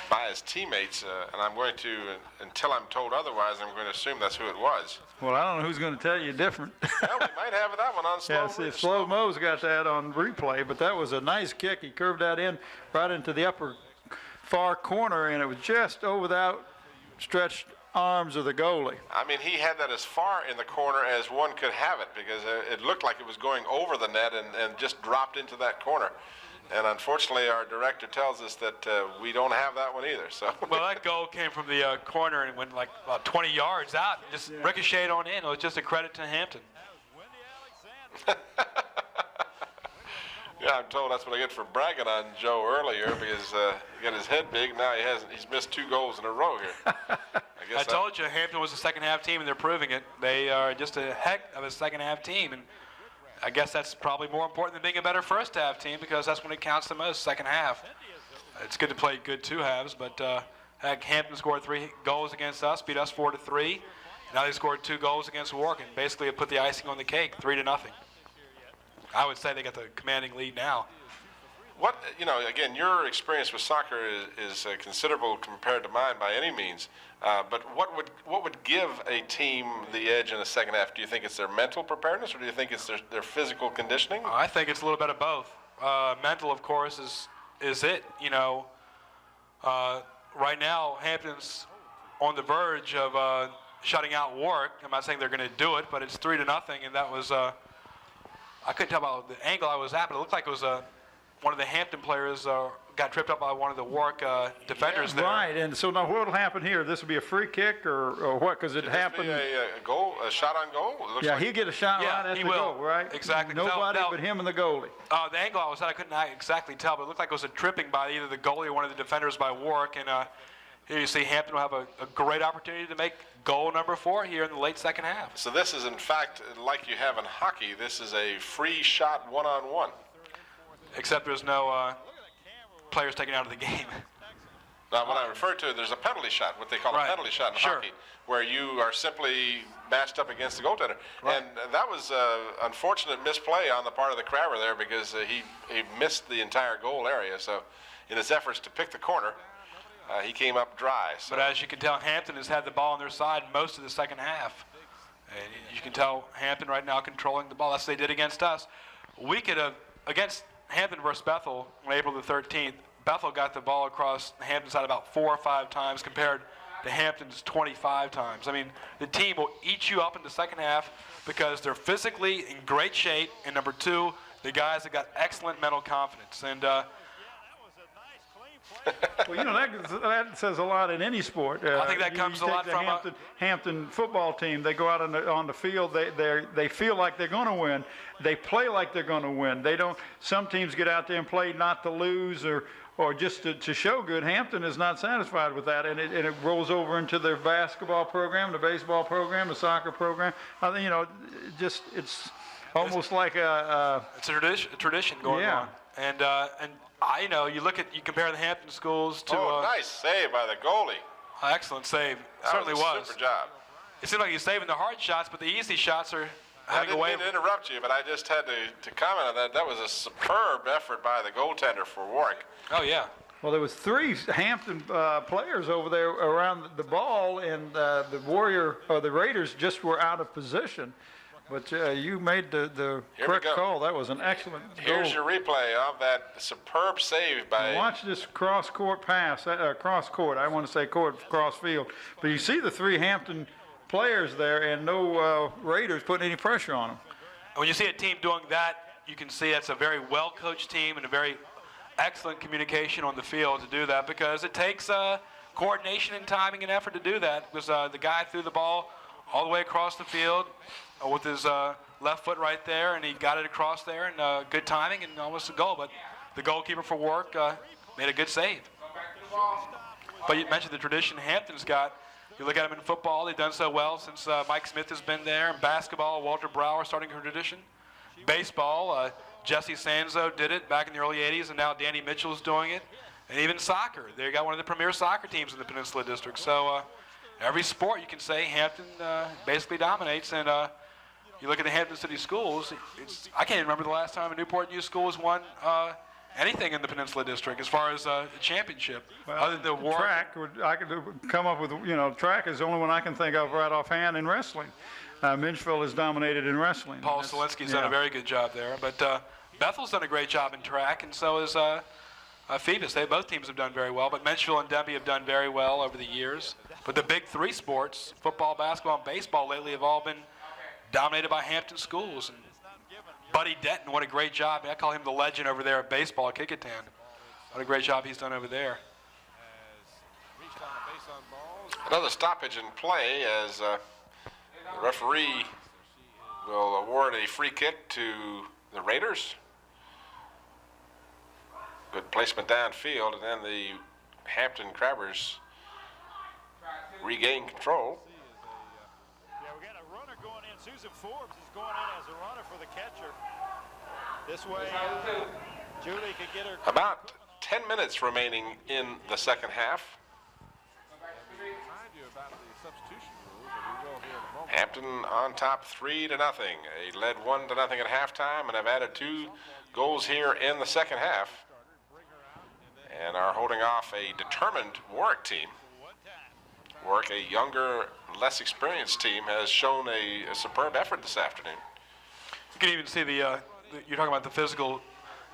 by his teammates, and I'm going to, until I'm told otherwise, I'm going to assume that's who it was. Well, I don't know who's going to tell you different. Well, we might have that one on slow. Yeah, slow-mo's got that on replay, but that was a nice kick. He curved that in right into the upper far corner, and it was just over the outstretched arms of the goalie. I mean, he had that as far in the corner as one could have it, because it looked like it was going over the net and just dropped into that corner. And unfortunately, our director tells us that we don't have that one either. So. Well, that goal came from the corner and went like about 20 yards out, just ricocheted on in. It was just a credit to Hampton. Yeah, I'm told that's what I get for bragging on Joe earlier, because he got his head big. Now he's missed 2 goals in a row here. I told you Hampton was a second-half team, and they're proving it. They are just a heck of a second-half team, and I guess that's probably more important than being a better first-half team, because that's when it counts the most, second half. It's good to play good 2 halves, but Hampton scored 3 goals against us, beat us 4-3. Now they scored 2 goals against Warwick, and basically it put the icing on the cake, 3-0. I would say they got the commanding lead now. What, again, your experience with soccer is considerable compared to mine by any means. But what would give a team the edge in the second half? Do you think it's their mental preparedness, or do you think it's their physical conditioning? I think it's a little bit of both. Mental, of course, is it. Right now, Hampton's on the verge of shutting out Warwick. I'm not saying they're going to do it, but it's 3-0, and that was I couldn't tell about the angle I was at, but it looked like it was one of the Hampton players got tripped up by one of the Warwick defenders there. Right, and so now what will happen here? This will be a free kick or what? Because it happened. A shot on goal? Yeah, he'll get a shot right at the goal, right? Exactly. Nobody but him and the goalie. The angle I was at, I couldn't exactly tell, but it looked like it was a tripping by either the goalie or one of the defenders by Warwick. And here you see Hampton will have a great opportunity to make goal number 4 here in the late second half. So this is, in fact, like you have in hockey, this is a free shot one-on-one. Except there's no players taken out of the game. Now, when I refer to, there's a penalty shot, what they call a penalty shot in hockey, where you are simply matched up against the goaltender. Right. And that was an unfortunate misplay on the part of the crabber there, because he missed the entire goal area. So in his efforts to pick the corner, he came up dry. So. But as you can tell, Hampton has had the ball on their side most of the second half. And you can tell Hampton right now controlling the ball. That's what they did against us. We could have, against Hampton versus Bethel on April the 13th, Bethel got the ball across Hampton's side about 4 or 5 times compared to Hampton's 25 times. I mean, the team will eat you up in the second half because they're physically in great shape, and number 2, the guys have got excellent mental confidence. And well, you know, that says a lot in any sport. I think that comes a lot from Hampton football team. They go out on the field. They feel like they're going to win. They play like they're going to win. They don't. Some teams get out there and play not to lose or just to show good. Hampton is not satisfied with that, and it rolls over into their basketball program, the baseball program, the soccer program. I think, you know, just it's almost like it's a tradition going on. And I know you compare the Hampton schools to. Oh, nice save by the goalie. Excellent save. Certainly was. Super job. It seemed like he's saving the hard shots, but the easy shots are I didn't mean to interrupt you, but I just had to comment on that. That was a superb effort by the goaltender for Warwick. Oh, yeah. Well, there was 3 Hampton players over there around the ball, and the Raiders just were out of position. But you made the correct call. That was an excellent goal. Here's your replay of that superb save by. Watch this cross-court pass, cross-court. I want to say cross-field. But you see the 3 Hampton players there, and no Raiders putting any pressure on them. When you see a team doing that, you can see it's a very well-coached team and a very excellent communication on the field to do that, because it takes coordination and timing and effort to do that. Because the guy threw the ball all the way across the field with his left foot right there, and he got it across there, and good timing and almost a goal. But the goalkeeper for Warwick made a good save. But you mentioned the tradition Hampton's got. You look at them in football, they've done so well since Mike Smith has been there. In basketball, Walter Brower starting her tradition. Baseball, Jesse Sanzo did it back in the early 80s, and now Danny Mitchell's doing it. And even soccer, they got one of the premier soccer teams in the Peninsula District. So every sport, you can say, Hampton basically dominates. And you look at the Hampton City Schools, I can't even remember the last time a Newport News school has won anything in the Peninsula District as far as a championship. Well, other than the war. Track, I could come up with, track is the only one I can think of right offhand in wrestling. Minchville is dominated in wrestling. Paul Solinsky's done a very good job there. But Bethel's done a great job in track, and so is Phoebus. Both teams have done very well, but Minchville and Denby have done very well over the years. But the big 3 sports, football, basketball, and baseball lately have all been dominated by Hampton schools. And Buddy Denton, what a great job. I call him the legend over there at baseball at Kickotan. What a great job he's done over there. Another stoppage in play as the referee will award a free kick to the Raiders. Good placement downfield, and then the Hampton Crabbers regain control. Yeah, we got a runner going in. Susan Forbes is going in as a runner for the catcher. This way, Julie could get her. About 10 minutes remaining in the second half. Hampton on top 3-0. They led 1-0 at halftime and have added 2 goals here in the second half, and are holding off a determined Warwick team. Warwick, a younger, less experienced team, has shown a superb effort this afternoon. You can even see you're talking about the physical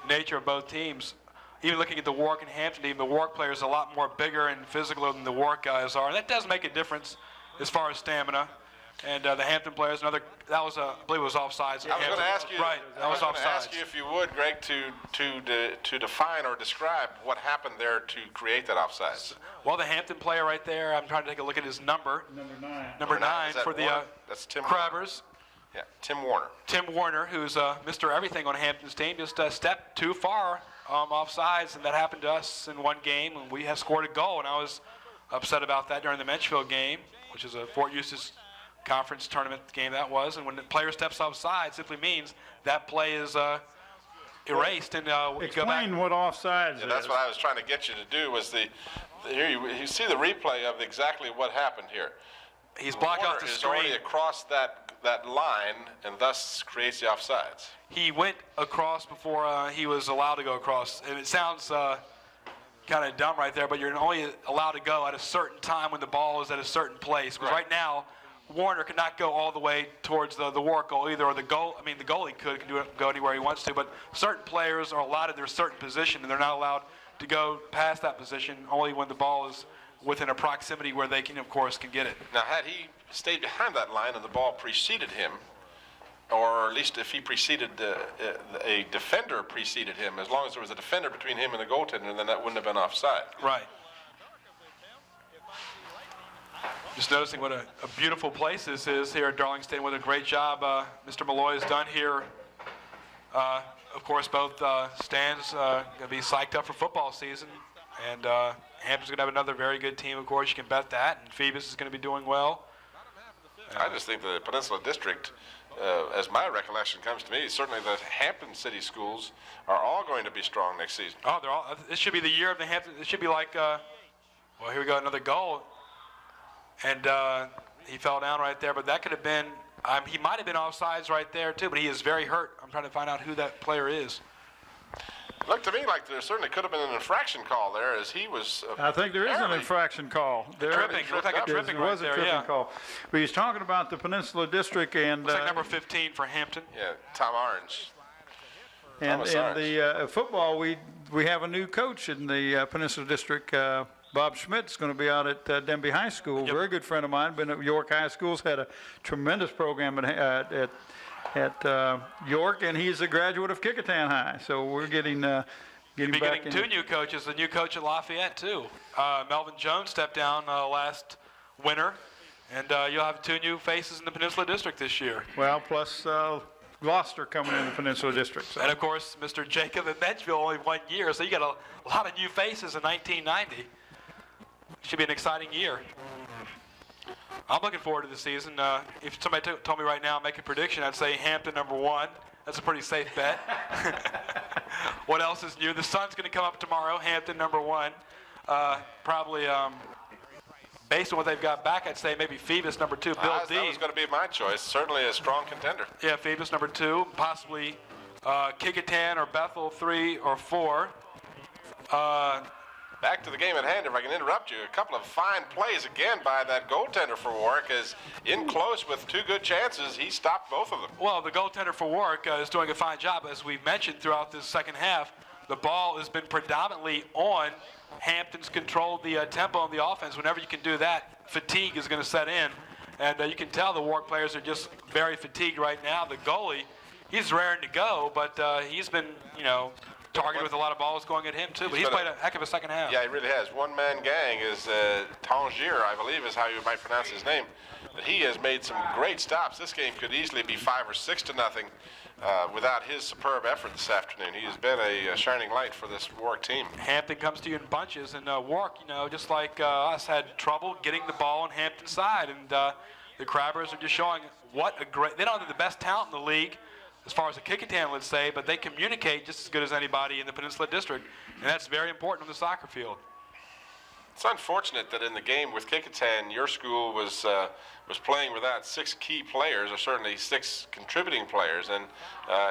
nature of both teams. Even looking at the Warwick and Hampton team, the Warwick players are a lot more bigger and physical than the Warwick guys are, and that does make a difference as far as stamina. And the Hampton players, I believe it was offsides. I was going to ask you, right? That was offsides. Ask you if you would, Greg, to define or describe what happened there to create that offsides. Well, the Hampton player right there, I'm trying to take a look at his number. Number 9 for the that's Tim Crabbers. Yeah, Tim Warner. Tim Warner, who's Mr. Everything on Hampton's team, just stepped too far offsides, and that happened to us in one game, and we have scored a goal, and I was upset about that during the Menchville game, which is a Fort Eustis conference tournament game that was. And when the player steps offside, simply means that play is erased, and we go back. Explain what offsides is. That's what I was trying to get you to do. Was here you see the replay of exactly what happened here. He's blocked off the screen. Warner is already across that line, and thus creates the offsides. He went across before he was allowed to go across, and it sounds kind of dumb right there, but you're only allowed to go at a certain time when the ball is at a certain place. Because right now, Warner could not go all the way towards the Warwick goal either, or the goal. I mean, the goalie could go anywhere he wants to, but certain players are allotted their certain position, and they're not allowed to go past that position only when the ball is within a proximity where they can, of course, can get it. Now, had he stayed behind that line and the ball preceded him, or at least if he preceded a defender preceded him, as long as there was a defender between him and the goaltender, then that wouldn't have been offside. Right. Just noticing what a beautiful place this is here at Darlingston. What a great job Mr. Malloy has done here. Of course, both stands going to be psyched up for football season. And Hampton's going to have another very good team, of course. You can bet that. And Phoebus is going to be doing well. I just think the Peninsula District, as my recollection comes to me, certainly the Hampton City schools are all going to be strong next season. Oh, they're all. This should be the year of the Hampton. It should be like, well, here we go, another goal. And he fell down right there, but that could have been, he might have been offsides right there too, but he is very hurt. I'm trying to find out who that player is. Looked to me like there certainly could have been an infraction call there, as he was. I think there is an infraction call. Tripping, looked like a tripping There was right a there, tripping call. But he's talking about the Peninsula District and. Looks like number 15 for Hampton. Yeah, Tom Orange. And in the football, we have a new coach in the Peninsula District. Bob Schmidt's going to be out at Denby High School. Yep. Very good friend of mine. Been at York High Schools. Had a tremendous program at York, and he's a graduate of Kickingham High. So we're getting back in. Two new coaches. The new coach at Lafayette too. Melvin Jones stepped down last winter, and you'll have two new faces in the Peninsula District this year. Well, plus Gloucester coming in the Peninsula District. So. And of course, Mr. Jacob at Medgeville only 1 year, so you got a lot of new faces in 1990. Should be an exciting year. I'm looking forward to the season. If somebody told me right now, make a prediction, I'd say Hampton #1. That's a pretty safe bet. What else is new? The sun's going to come up tomorrow. Hampton #1. Probably, based on what they've got back, I'd say maybe Phoebus #2. Bill D. That was going to be my choice. Certainly a strong contender. Yeah, Phoebus #2. Possibly Kickingham or Bethel 3 or 4. Back to the game at hand, if I can interrupt you. A couple of fine plays again by that goaltender for Warwick, as in close with two good chances, he stopped both of them. Well, the goaltender for Warwick is doing a fine job. As we've mentioned throughout this second half, the ball has been predominantly on. Hampton's controlled the tempo on the offense. Whenever you can do that, fatigue is going to set in. And you can tell the Warwick players are just very fatigued right now. The goalie, he's raring to go, but he's been, targeted with a lot of balls going at him too, but he's played a heck of a second half. Yeah, he really has. One-man gang is Tangier, I believe is how you might pronounce his name. But he has made some great stops. This game could easily be 5 or 6-0 without his superb effort this afternoon. He has been a shining light for this Warwick team. Hampton comes to you in bunches, and Warwick, just like us, had trouble getting the ball on Hampton's side, and the Crabbers are just showing what a great. They don't have the best talent in the league, as far as the Kickingham would say, but they communicate just as good as anybody in the Peninsula District, and that's very important on the soccer field. It's unfortunate that in the game with Kickingham, your school was playing without 6 key players, or certainly 6 contributing players, and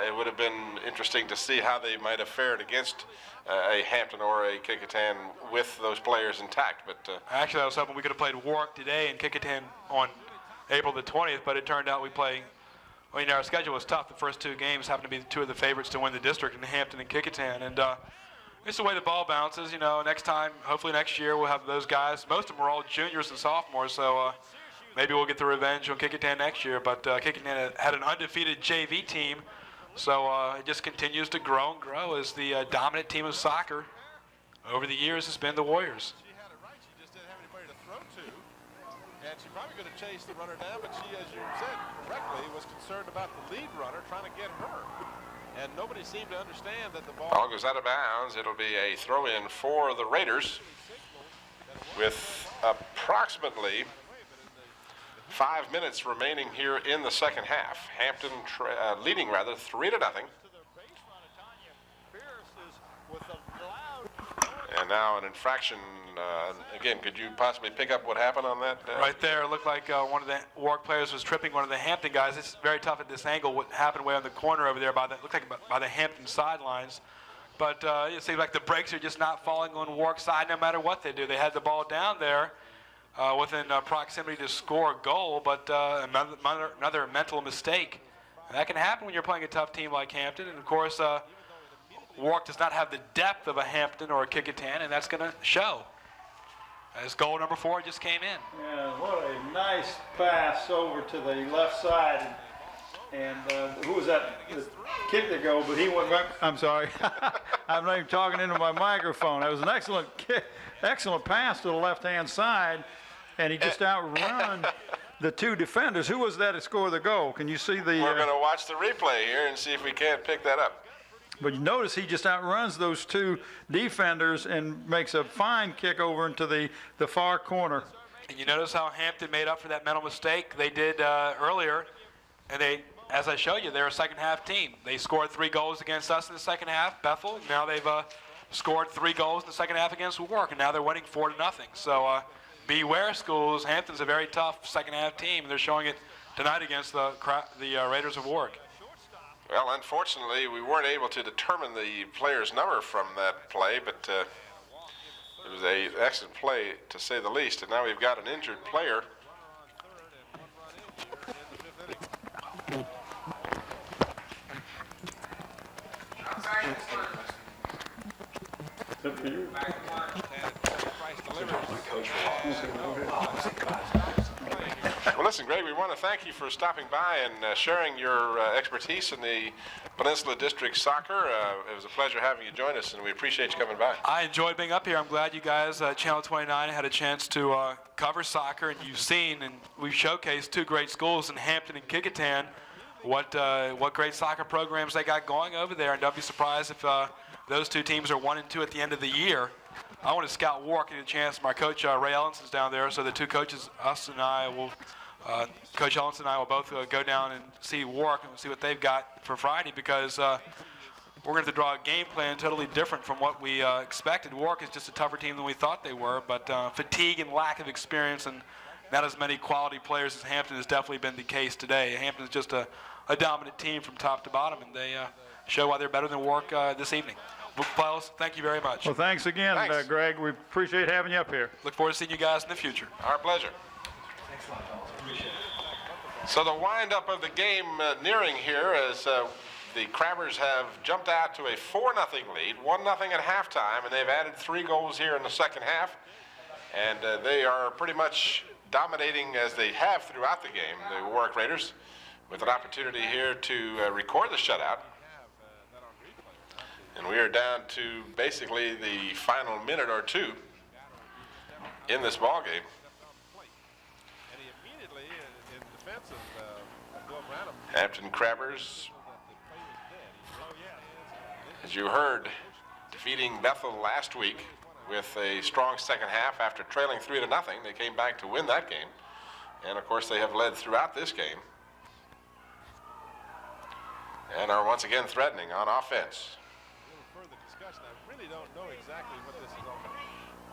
it would have been interesting to see how they might have fared against a Hampton or a Kickingham with those players intact. But actually, I was hoping we could have played Warwick today and Kickingham on April the 20th, but it turned out we play. Our schedule was tough. The first 2 games happened to be 2 of the favorites to win the district in Hampton and Kickingham. And it's the way the ball bounces. Next time, hopefully next year, we'll have those guys. Most of them are all juniors and sophomores, so maybe we'll get the revenge on Kickingham next year. But Kickingham had an undefeated JV team, so it just continues to grow and grow as the dominant team of soccer over the years has been the Warriors. She had it right. She just didn't have anybody to throw to. And she probably going to chase the runner down, but she, as you said correctly, was concerned about the lead runner trying to get her. And nobody seemed to understand that the ball goes out of bounds. It'll be a throw-in for the Raiders with approximately 5 minutes remaining here in the second half. Hampton leading 3-0. And now an infraction. Again, could you possibly pick up what happened on that? Right there, it looked like one of the Warwick players was tripping one of the Hampton guys. It's very tough at this angle. What happened way on the corner over there looked like by the Hampton sidelines. But it seems like the brakes are just not falling on Warwick's side no matter what they do. They had the ball down there. within proximity to score a goal, but another mental mistake. And that can happen when you're playing a tough team like Hampton. And of course, Warwick does not have the depth of a Hampton or a Kickingham, and that's going to show. As goal number 4 just came in. Yeah, what a nice pass over to the left side. And who was that? The kick to go, but he went back. I'm sorry. I'm not even talking into my microphone. That was an excellent kick, excellent pass to the left-hand side, and he just outrun the 2 defenders. Who was that that scored the goal? Can you see the... We're going to watch the replay here and see if we can't pick that up. But you notice he just outruns those 2 defenders and makes a fine kick over into the far corner. And you notice how Hampton made up for that mental mistake they did earlier. And they, as I showed you, they're a second-half team. They scored 3 goals against us in the second half, Bethel. Now they've scored 3 goals in the second half against Warwick, and now they're winning 4-0. So beware, schools. Hampton's a very tough second-half team, and they're showing it tonight against the Raiders of Warwick. Well, unfortunately, we weren't able to determine the player's number from that play, but it was an excellent play, to say the least. And now we've got an injured player. Well, listen, Greg, we want to thank you for stopping by and sharing your expertise in the Peninsula District Soccer. It was a pleasure having you join us, and we appreciate you coming by. I enjoyed being up here. I'm glad you guys, Channel 29, had a chance to cover soccer, and you've seen, and we've showcased 2 great schools in Hampton and Kickingham, what great soccer programs they got going over there, and don't be surprised if those 2 teams are 1-2 at the end of the year. I want to scout Warwick and a chance. My coach, Ray Ellinson's down there, so the 2 coaches, us and I, will Coach Ellinson and I will both go down and see Warwick and see what they've got for Friday, because we're going to have to draw a game plan totally different from what we expected. Warwick is just a tougher team than we thought they were, but fatigue and lack of experience and not as many quality players as Hampton has definitely been the case today. Hampton is just a dominant team from top to bottom, and they show why they're better than Warwick this evening. Well, fellas, thank you very much. Well, thanks again, Thanks. Greg. We appreciate having you up here. Look forward to seeing you guys in the future. Our pleasure. So the wind-up of the game nearing here as the Crabbers have jumped out to a 4-0 lead, 1-0 at halftime, and they've added 3 goals here in the second half. And they are pretty much dominating as they have throughout the game, the Warwick Raiders, with an opportunity here to record the shutout. And we are down to basically the final minute or 2 in this ball game. Hampton Crabbers, as you heard, defeating Bethel last week with a strong second half after trailing 3-0. They came back to win that game. And of course they have led throughout this game and are once again threatening on offense.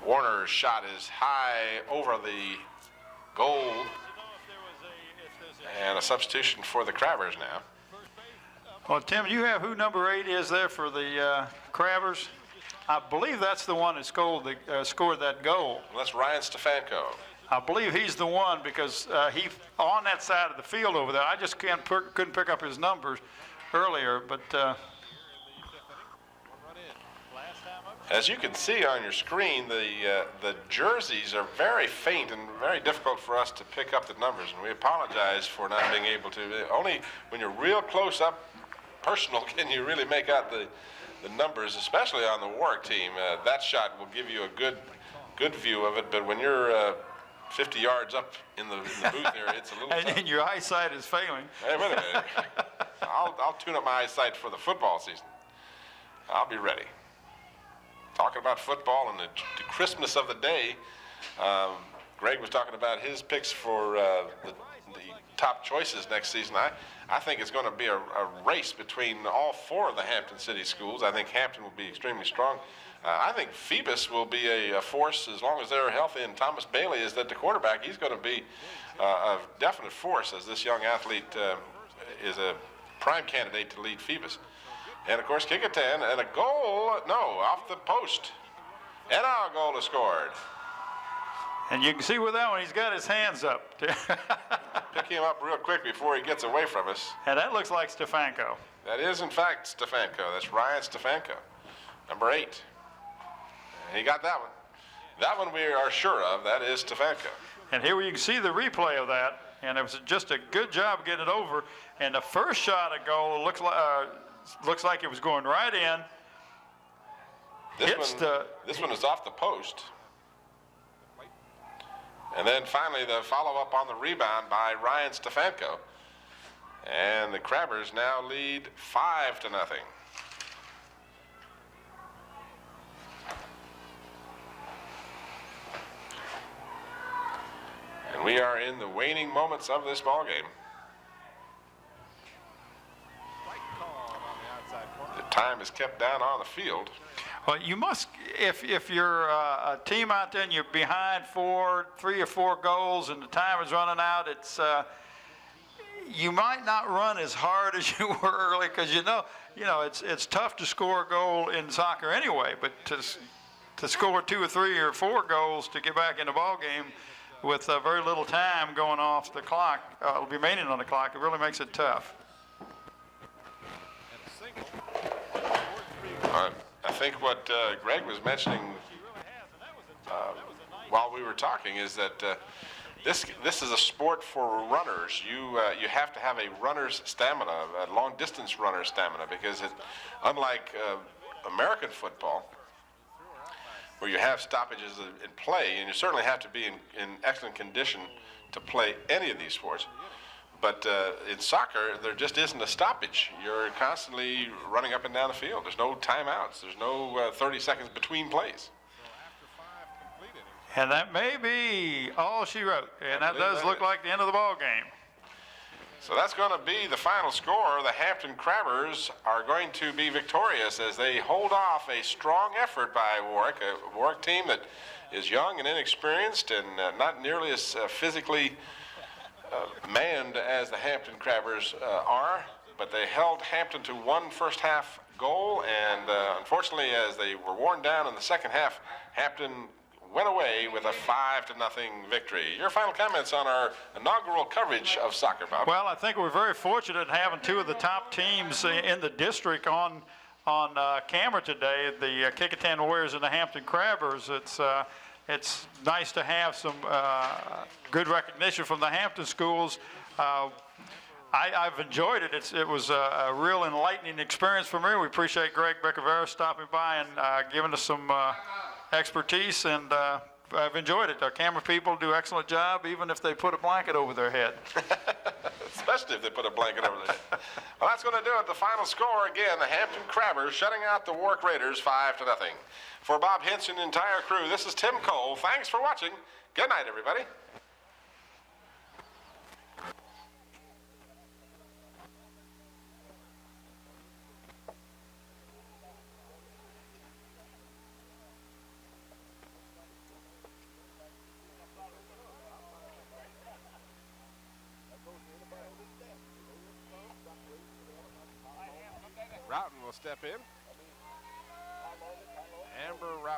Warner's shot is high over the goal, and a substitution for the Crabbers now. Well, Tim, you have who number 8 is there for the Crabbers? I believe that's the one that scored that goal. Well, that's Ryan Stefanko. I believe he's the one, because he on that side of the field over there. I just couldn't pick up his numbers earlier, but as you can see on your screen, the jerseys are very faint and very difficult for us to pick up the numbers, and we apologize for not being able to. Only when you're real close up, personal, can you really make out the numbers, especially on the Warwick team. That shot will give you a good view of it, but when you're 50 yards up in the booth there, it's a little tough. And your eyesight is failing. Hey, wait a minute. I'll tune up my eyesight for the football season. I'll be ready. Talking about football and the crispness of the day, Greg was talking about his picks for the top choices next season. I think it's going to be a race between all 4 of the Hampton City schools. I think Hampton will be extremely strong. I think Phoebus will be a force as long as they're healthy, and Thomas Bailey is the quarterback. He's going to be a definite force, as this young athlete is a prime candidate to lead Phoebus. And of course, Kickingham, and a goal, no, off the post. And our goal is scored. And you can see with that one, he's got his hands up. Pick him up real quick before he gets away from us. And that looks like Stefanko. That is, in fact, Stefanko. That's Ryan Stefanko, number 8. And he got that one. That one we are sure of. That is Stefanko. And here you can see the replay of that. And it was just a good job getting it over. And the first shot at goal looks like it was going right in. This one is off the post. And then finally the follow-up on the rebound by Ryan Stefanko. And the Crabbers now lead 5-0. And we are in the waning moments of this ball game. The time is kept down on the field. Well, you must, if you're a team out there and you're behind 3 or 4 goals and the time is running out, it's you might not run as hard as you were early because you know it's tough to score a goal in soccer anyway. But to score 2 or 3 or 4 goals to get back in the ball game with very little time going off the clock, remaining on the clock, it really makes it tough. I think what Greg was mentioning while we were talking is that this is a sport for runners. You have to have a runner's stamina, a long distance runner's stamina, because unlike American football, where you have stoppages in play, and you certainly have to be in excellent condition to play any of these sports. But in soccer, there just isn't a stoppage. You're constantly running up and down the field. There's no timeouts. There's no 30 seconds between plays. And that may be all she wrote. And that does look like the end of the ball game. So that's going to be the final score. The Hampton Crabbers are going to be victorious as they hold off a strong effort by Warwick, a Warwick team that is young and inexperienced and not nearly as physically manned as the Hampton Crabbers are, but they held Hampton to 1 first half goal, and unfortunately, as they were worn down in the second half, Hampton went away with a 5-0 victory. Your final comments on our inaugural coverage of soccer, Bob? Well, I think we're very fortunate in having 2 of the top teams in the district on camera today, the Kecoughtan Warriors and the Hampton Crabbers. It's nice to have some good recognition from the Hampton schools. I've enjoyed it. It was a real enlightening experience for me. We appreciate Greg Beccavera stopping by and giving us some expertise, and I've enjoyed it. Our camera people do an excellent job, even if they put a blanket over their head. Especially if they put a blanket over their head. Well, that's going to do it. The final score, again, the Hampton Crabbers shutting out the Warwick Raiders 5-0. For Bob Hinch and the entire crew, this is Tim Cole. Thanks for watching. Good night, everybody. Routon will step in.